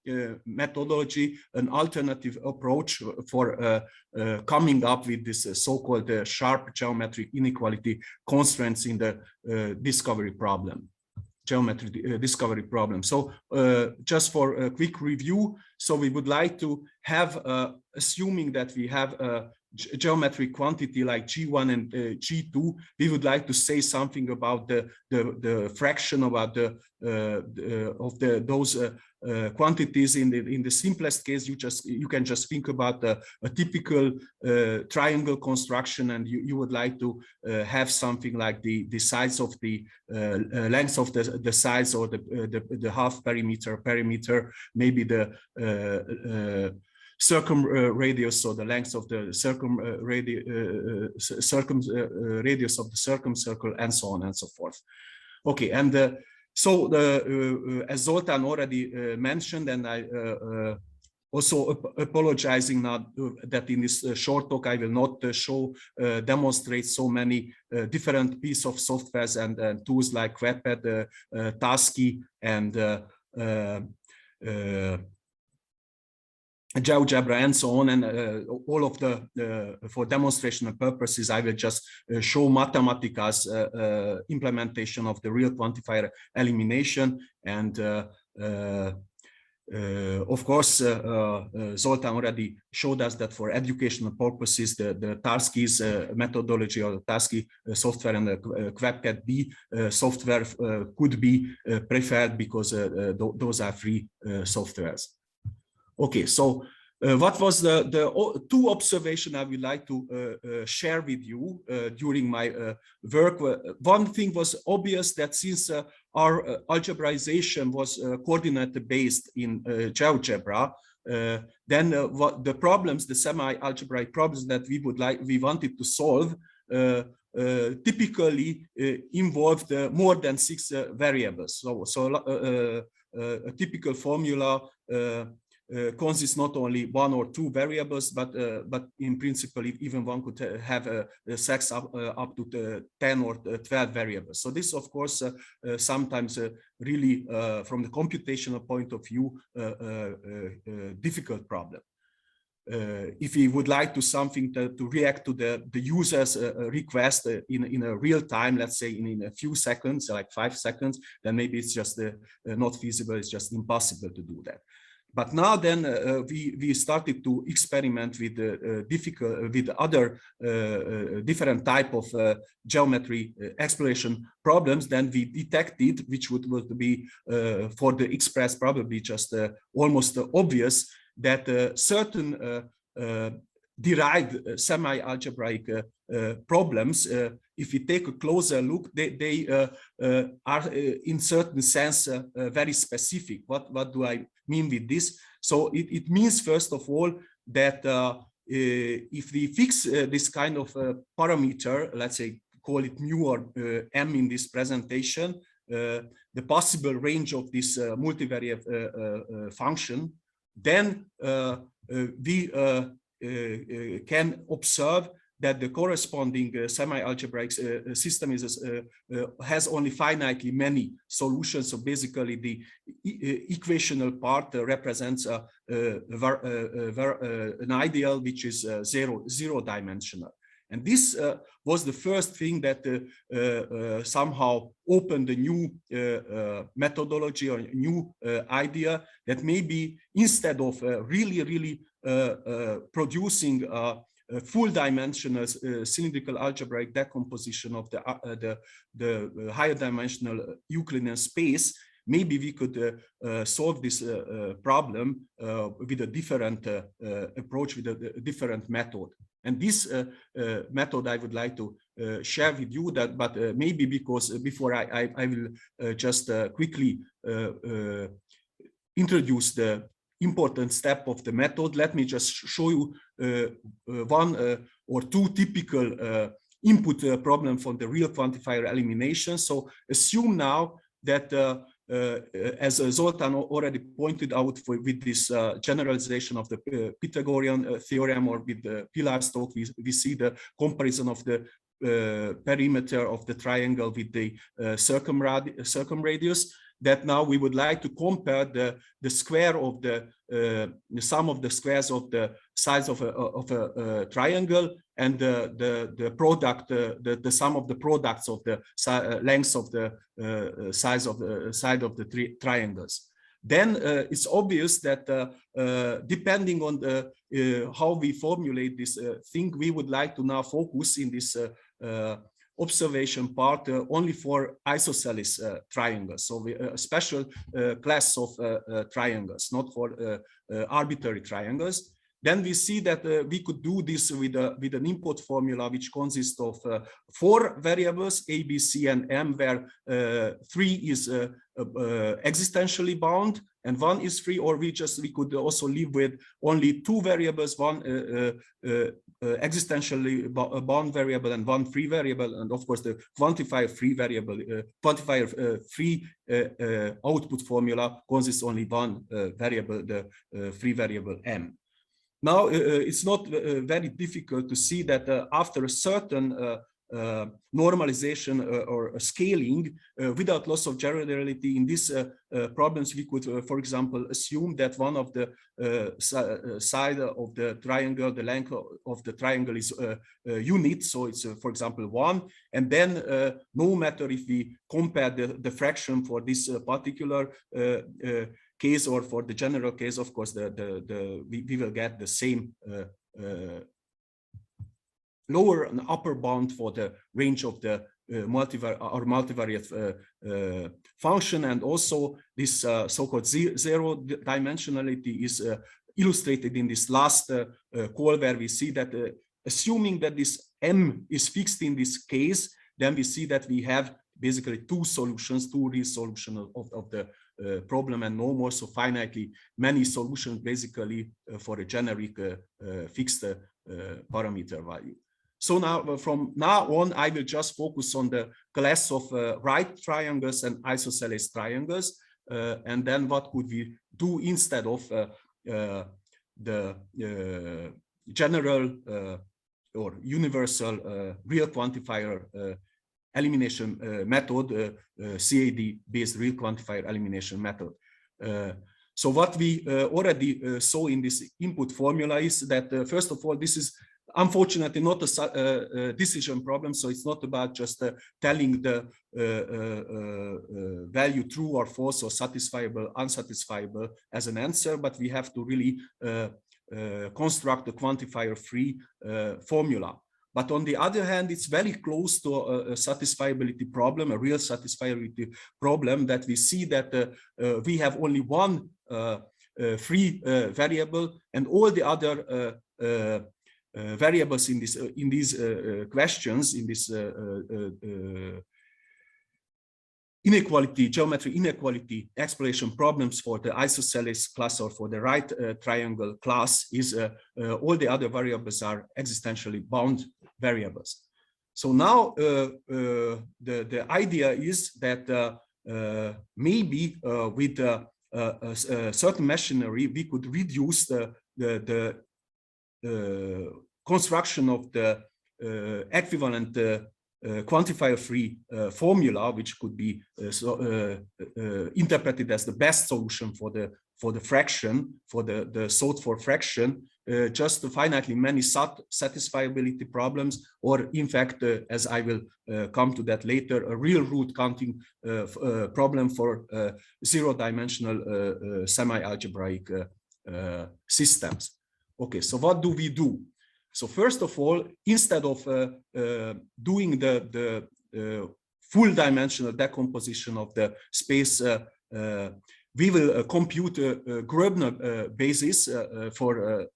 H: methodology, an alternative approach for coming up with this so-called sharp geometric inequality constraints in the discovery problem, geometry discovery problem. So just for a quick review, so we would like to have, assuming that we have a geometric quantity like G1 and G2, we would like to say something about the fraction about those quantities. In the simplest case, you can just think about a typical triangle construction, and you would like to have something like the size of the length of the size, or the half perimeter, maybe the circumradius, so the length of the radius of the circumcircle, and so on and so forth. Okay, and so as Zoltán already mentioned, and I also apologizing now that in this short talk I will not demonstrate so many different pieces of softwares and tools like Wattpad, Tasky, and Geogebra, and so on, and all of for demonstrational purposes, I will just show Mathematica's implementation of the real quantifier elimination. And of course, Zoltán already showed us that for educational purposes, the Tarski's methodology, or the Tarski software, and the QuackCat-B software could be preferred, because those are free softwares. Okay, so what was the two observations I would like to share with you during my work? One thing was obvious, that since our algebraization was coordinate based in GeoGebra, then what the problems, the semi-algebraic problems that we wanted to solve, typically involved more than 6 variables. So a typical formula consists not only 1 or 2 variables, but in principle, even one could have a sex up to 10 or 12 variables. So this, of course, sometimes really, from the computational point of view, difficult problem. If we would like to something to react to the user's request in a real time, let's say in a few seconds, like 5 seconds, then maybe it's just not feasible, it's just impossible to do that. But now then we started to experiment with other different type of geometry exploration problems. Then we detected, which would be for the express probably just almost obvious, that certain derived semi-algebraic problems, if we take a closer look, they are in certain sense very specific. What do I mean with this? So it means, first of all, that if we fix this kind of parameter, let's say call it mu or m in this presentation, the possible range of this multivariate function, then we can observe that the corresponding semi-algebraic system has only finitely many solutions. So basically, the equational part represents an ideal which is zero-dimensional. And this was the first thing that somehow opened a new methodology or a new idea, that maybe instead of really producing a full dimensional cylindrical algebraic decomposition of the higher dimensional Euclidean space, maybe we could solve this problem with a different approach, with a different method. And this method I would like to share with you, that, but maybe because before I will just quickly introduce the important step of the method, let me just show you one or two typical input problem from the real quantifier elimination. So assume now that as Zoltán already pointed out with this generalization of the Pythagorean theorem, or with the Pilar's talk, we see the comparison of the perimeter of the triangle with the circumradius, that now we would like to compare the square of the sum of the squares of the sides of a triangle, and the product, the sum of the products of the lengths of the size of the side of the triangles. Then it's obvious that depending on the how we formulate this thing, we would like to now focus in this observation part only for isosceles triangles. So a special class of triangles, not for arbitrary triangles. Then we see that we could do this with an input formula which consists of 4 variables, A, B, C, and M, where 3 is existentially bound and 1 is free, or we could also live with only 2 variables, 1 existentially bound variable and 1 free variable, and of course the quantifier free variable, free output formula consists only 1 variable, the free variable M. Now, it's not very difficult to see that after a certain normalization or scaling without loss of generality in these problems, we could, for example, assume that one of the side of the triangle, the length of the triangle is unit, so it's for example 1, and then no matter if we compare the fraction for this particular case or for the general case, of course, we will get the same lower and upper bound for the range of the multivariate function, and also this so-called zero dimensionality is illustrated in this last call, where we see that assuming that this M is fixed in this case, then we see that we have basically 2 solutions, 2 real solutions of the problem, and no more so finitely many solutions basically for a generic fixed parameter value. So now, from now on, I will just focus on the class of right triangles and isosceles triangles, and then what could we do instead of the general or universal real quantifier elimination method, CAD-based real quantifier elimination method. So what we already saw in this input formula is that, first of all, this is unfortunately not a decision problem, so it's not about just telling the value true or false or satisfiable, unsatisfiable as an answer, but we have to really construct a quantifier-free formula. But on the other hand, it's very close to a satisfiability problem, a real satisfiability problem, that we see that we have only 1 free variable, and all the other variables in these questions, in this geometry inequality exploration problems for the isosceles class or for the right triangle class, is all the other variables are existentially bound variables. So now the idea is that maybe with a certain machinery we could reduce the construction of the equivalent quantifier-free formula, which could be interpreted as the best solution for the fraction, for the sought-for fraction, just to finitely many satisfiability problems, or in fact, as I will come to that later, a real root counting problem for zero-dimensional semi-algebraic systems. Okay, so what do we do? So first of all, instead of doing the full dimensional decomposition of the space we will compute a Gröbner basis for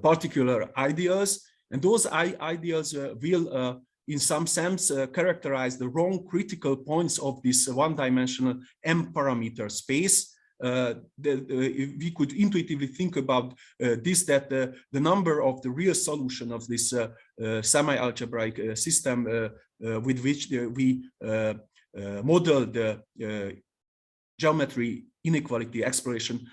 H: particular ideals, and those ideals will in some sense characterize the wrong critical points of this one-dimensional m-parameter space. We could intuitively think about this, that the number of the real solution of this semi-algebraic system with which we model the geometry inequality exploration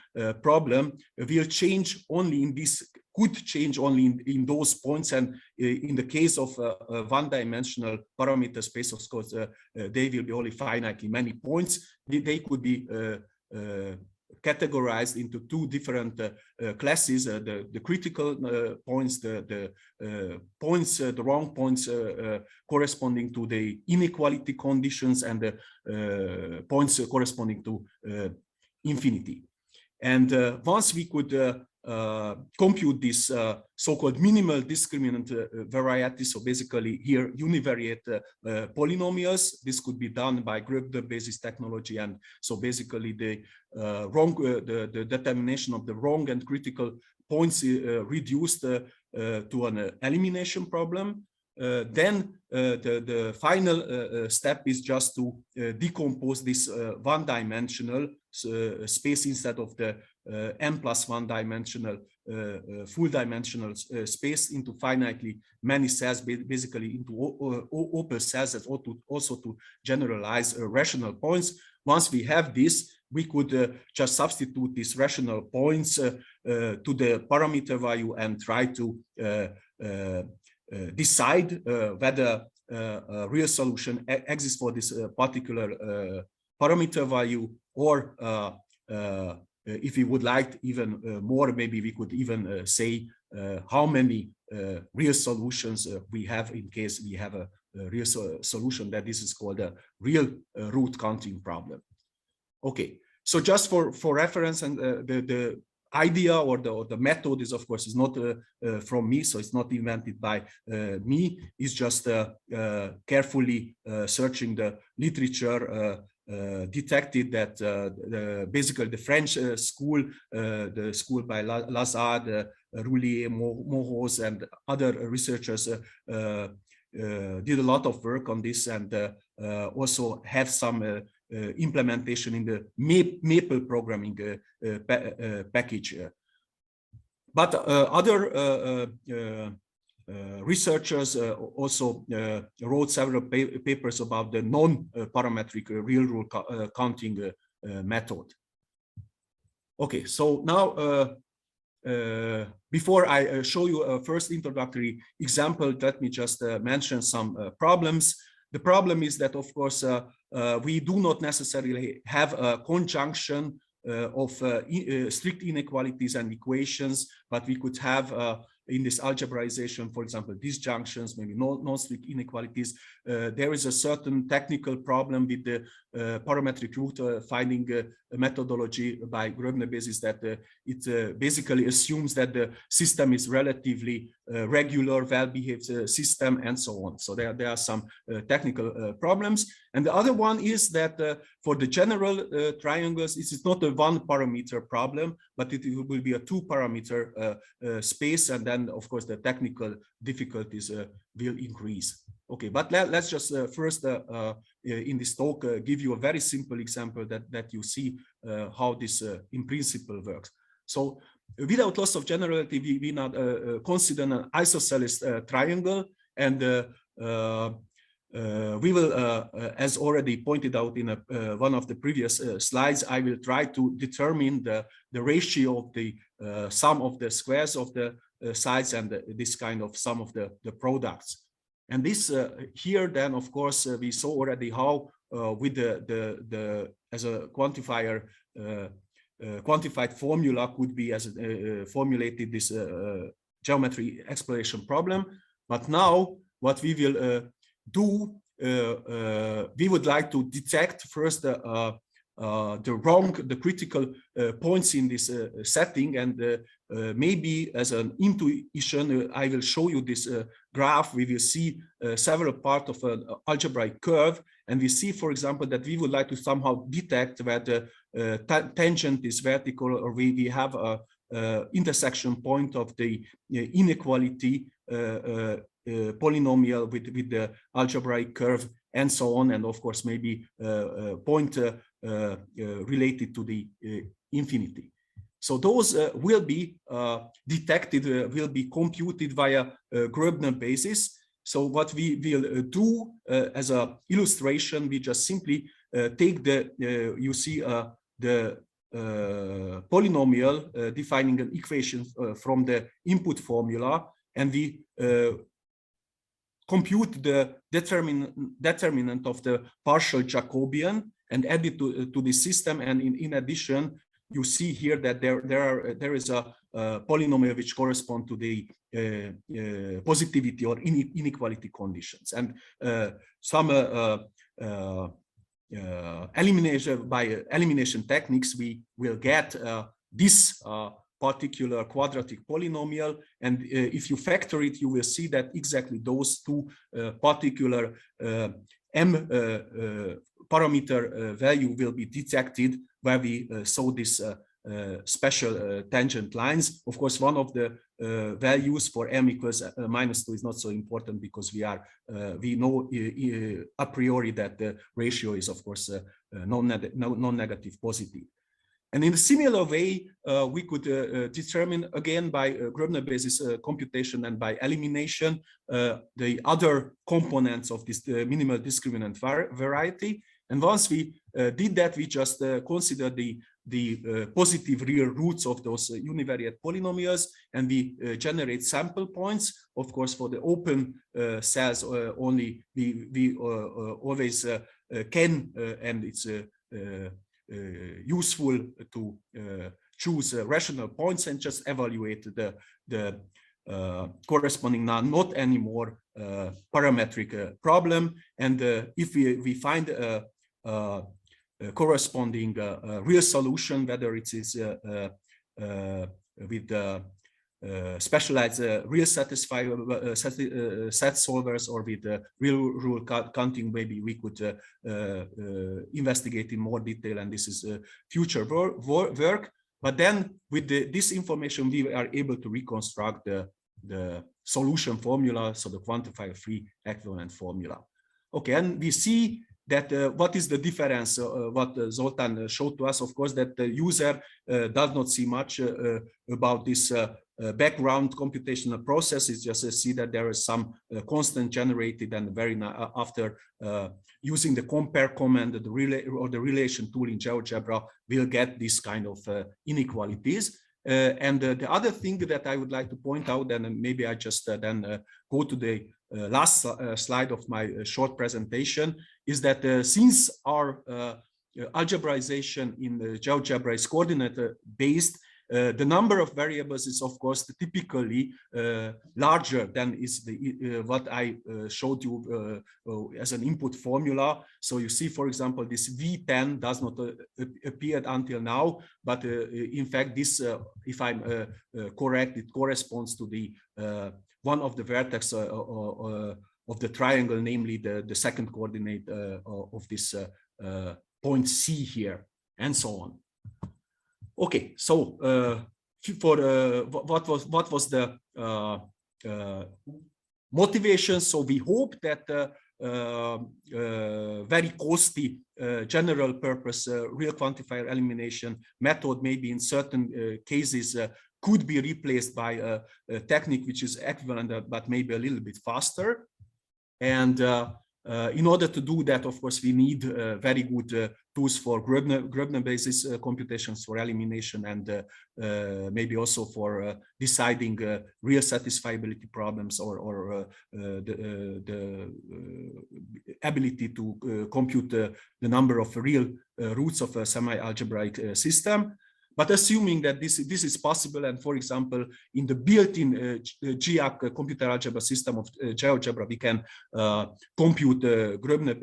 H: problem will change only in this, could change only in those points, and in the case of a one-dimensional parameter space, of course, they will be only finitely many points. They could be categorized into two different classes: the critical points, the points, the wrong points corresponding to the inequality conditions, and the points corresponding to infinity. And once we could compute this so-called minimal discriminant variety, so basically here univariate polynomials, this could be done by Gröbner basis technology, and so basically the the determination of the wrong and critical points reduced to an elimination problem. Then the final step is just to decompose this one-dimensional space instead of the m+1 dimensional full dimensional space into finitely many cells, basically into open cells, that also to generalize rational points. Once we have this, we could just substitute these rational points to the parameter value and try to decide whether a real solution exists for this particular parameter value, or if we would like even more, maybe we could even say how many real solutions we have in case we have a real solution. That this is called a real root counting problem. Okay, so just for reference, and the idea or the method is, of course, is not from me, so it's not invented by me. It's just carefully searching the literature, detected that basically the French school, the school by Lazard, Roulier, Morose, and other researchers did a lot of work on this, and also have some implementation in the Maple programming package. But other researchers also wrote several papers about the non-parametric real rule counting method. Okay, so now before I show you a first introductory example, let me just mention some problems. The problem is that, of course, we do not necessarily have a conjunction of strict inequalities and equations, but we could have in this algebraization, for example, disjunctions, maybe non-strict inequalities. There is a certain technical problem with the parametric root finding methodology by Gröbner basis, that it basically assumes that the system is relatively regular, well-behaved system, and so on. So there are some technical problems. And the other one is that for the general triangles, it is not a one-parameter problem, but it will be a two-parameter space, and then, of course, the technical difficulties will increase. Okay, but let's just first in this talk give you a very simple example that you see how this in principle works. So without loss of generality, we now consider an isosceles triangle, and we will, as already pointed out in one of the previous slides, I will try to determine the ratio of the sum of the squares of the sides and this kind of sum of the products. And this here, then, of course, we saw already how with the as a quantifier, quantified formula could be as formulated this geometry exploration problem. But now what we will do, we would like to detect first the critical points in this setting, and maybe as an intuition, I will show you this graph. We will see several parts of an algebraic curve, And we see, for example, that we would like to somehow detect whether tangent is vertical, or we have a intersection point of the inequality polynomial with the algebraic curve, and so on, and of course maybe point related to the infinity. So those will be detected, will be computed via Gröbner basis. So what we will do as an illustration, we just simply take the, you see the polynomial defining an equation from the input formula, and we compute the determinant of the partial Jacobian and add it to the system. And in addition, you see here that there is a polynomial which corresponds to the positivity or inequality conditions. And some elimination, by elimination techniques, we will get this particular quadratic polynomial, and if you factor it, you will see that exactly those two particular m parameter value will be detected where we saw this special tangent lines. Of course, one of the values for m equals -2 is not so important, because we know a priori that the ratio is, of course, non-negative positive. And in a similar way, we could determine, again, by Gröbner basis computation and by elimination, the other components of this minimal discriminant variety. And once we did that, we just consider the positive real roots of those univariate polynomials, and we generate sample points. Of course, for the open cells only, we always can, and it's useful to choose rational points and just evaluate the corresponding not anymore parametric problem. And if we find a corresponding real solution, whether it is with specialized real satisfier set solvers or with real rule counting, maybe we could investigate in more detail, and this is future work. But then with this information, we are able to reconstruct the solution formula, so the quantifier-free equivalent formula. Okay, and we see that what is the difference, what Zoltán showed to us, of course, that the user does not see much about this background computational process. It's just see that there is some constant generated, and after using the compare command, the relation tool in GeoGebra, we'll get this kind of inequalities. And the other thing that I would like to point out, and maybe I just then go to the last slide of my short presentation, is that since our algebraization in the GeoGebra is coordinate based, the number of variables is, of course, typically larger than is what I showed you as an input formula. So you see, for example, this V10 does not appear until now, but in fact, this, if I'm correct, it corresponds to the one of the vertex of the triangle, namely the second coordinate of this point C here, and so on. Okay, so for what was the motivation? So we hope that very costly general purpose real quantifier elimination method, maybe in certain cases, could be replaced by a technique which is equivalent but maybe a little bit faster. And in order to do that, of course, we need very good tools for Gröbner basis computations for elimination, and maybe also for deciding real satisfiability problems, or the ability to compute the number of real roots of a semi-algebraic system. But assuming that this is possible, and for example, in the built-in GIAC computer algebra system of GeoGebra, we can compute the Gröbner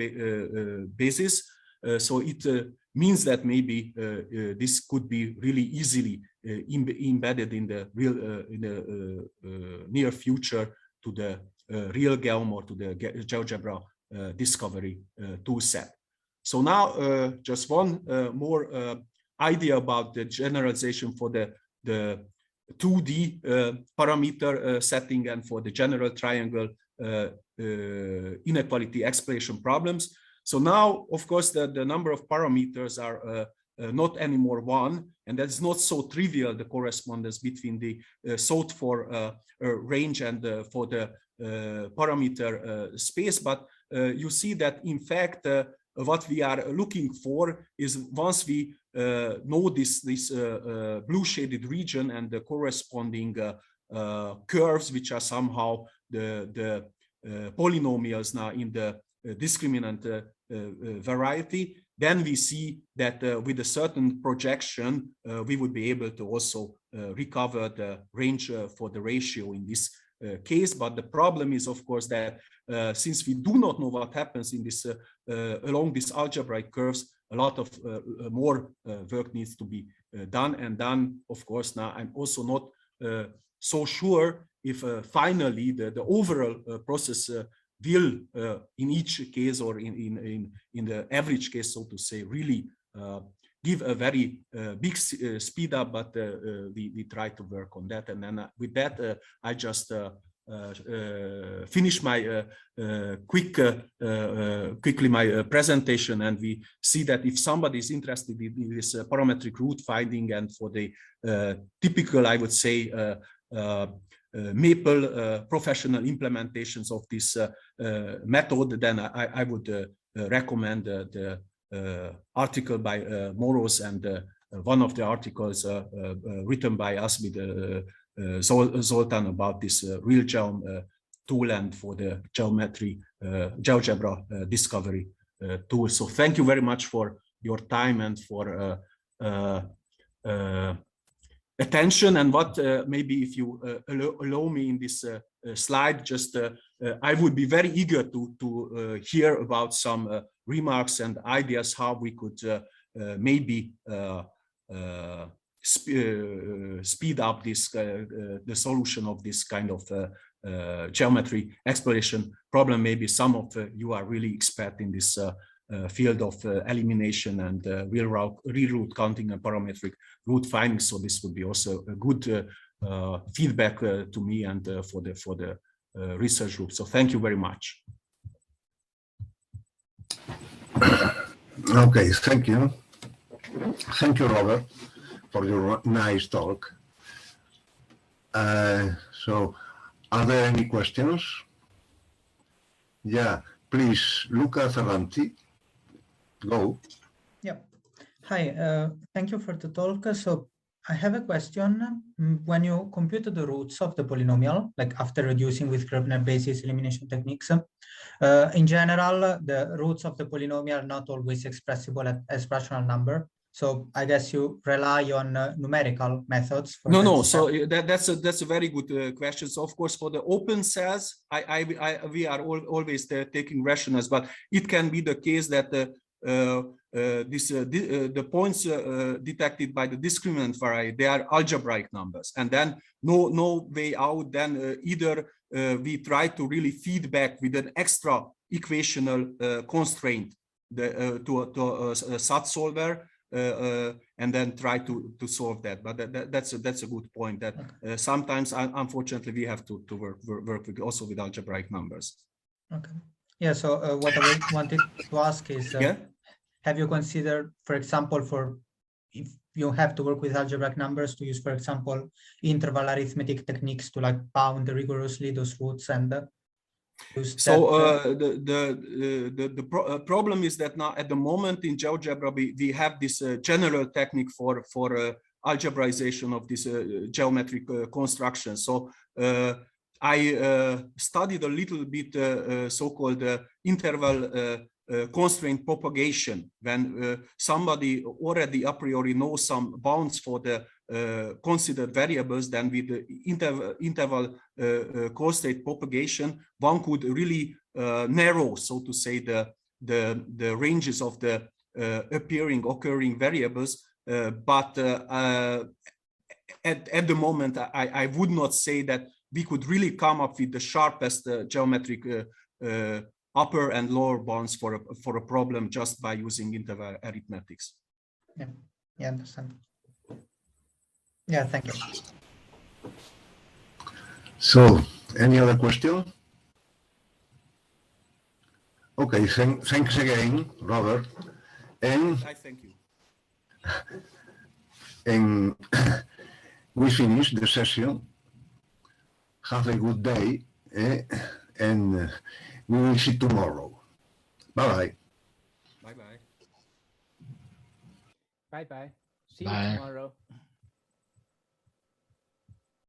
H: basis. So it means that maybe this could be really easily embedded in the real near future to the real GEOM or to the GeoGebra discovery tool set. So now just one more idea about the generalization for the 2D parameter setting and for the general triangle inequality explanation problems. So now, of course, the number of parameters are not anymore one, and that's not so trivial, the correspondence between the sought for range and for the parameter space. But you see that, in fact, what we are looking for is, once we know this blue shaded region and the corresponding curves, which are somehow the polynomials now in the discriminant variety, then we see that with a certain projection, we would be able to also recover the range for the ratio in this case. But the problem is, of course, that since we do not know what happens in this along these algebraic curves, a lot of more work needs to be done. And then, of course, now I'm also not so sure if finally the overall process will, in each case or in the average case, so to say, really give a very big speed up. But we try to work on that. And then with that, I just finish my quickly my presentation, and we see that if somebody is interested in this parametric root finding and for the typical, I would say, Maple professional implementations of this method, then I would recommend the article by Moros and one of the articles written by us with Zoltan about this real geom tool and for the geometry GeoGebra discovery tool. So thank you very much for your time and for attention. And what maybe if you allow me in this slide, just I would be very eager to hear about some remarks and ideas how we could maybe speed up this the solution of this kind of geometry exploration problem. Maybe some of you are really expert in this field of elimination and real root counting and parametric root finding. So this would be also a good feedback to me and for the research group. So thank you very much.
B: Okay, thank you. Thank you, Robert, for your nice talk. So are there any questions? Yeah, please, Luca Ferranti. Go.
I: Yeah. Hi, thank you for the talk. So I have a question. When you compute the roots of the polynomial, like after reducing with Grobner basis elimination techniques, in general, the roots of the polynomial are not always expressible as rational number. So I guess you rely on numerical methods. For
H: No. So that's a very good question. So of course, for the open cells, we are always taking rationals, but it can be the case that the points detected by the discriminant variety, they are algebraic numbers, and then no way out. Then either we try to really feed back with an extra equational constraint to a SAT solver. And then try to solve that. But that's a good point. That sometimes, unfortunately, we have to work with also with algebraic numbers.
I: Okay. Yeah. So what I wanted to ask is, have you considered, for example, if you have to work with algebraic numbers, to use, for example, interval arithmetic techniques to like bound rigorously those roots and
H: so the problem is that now at the moment in GeoGebra we have this general technique for algebraization of this geometric construction. So I studied a little bit so-called interval constraint propagation, when somebody already a priori knows some bounds for the considered variables. Then with the interval constraint propagation, one could really narrow, so to say, the ranges of the occurring variables. But at the moment, I would not say that we could really come up with the sharpest geometric upper and lower bounds for a problem just by using interval arithmetics.
I: Yeah, yeah, understand. Yeah, thank you.
B: So, any other question? Okay, thanks again, Robert. And
H: I thank you.
B: And we finish the session. Have a good day, and we will see tomorrow. Bye-bye.
H: Bye-bye.
A: Bye-bye. See
C: Bye.
A: you tomorrow.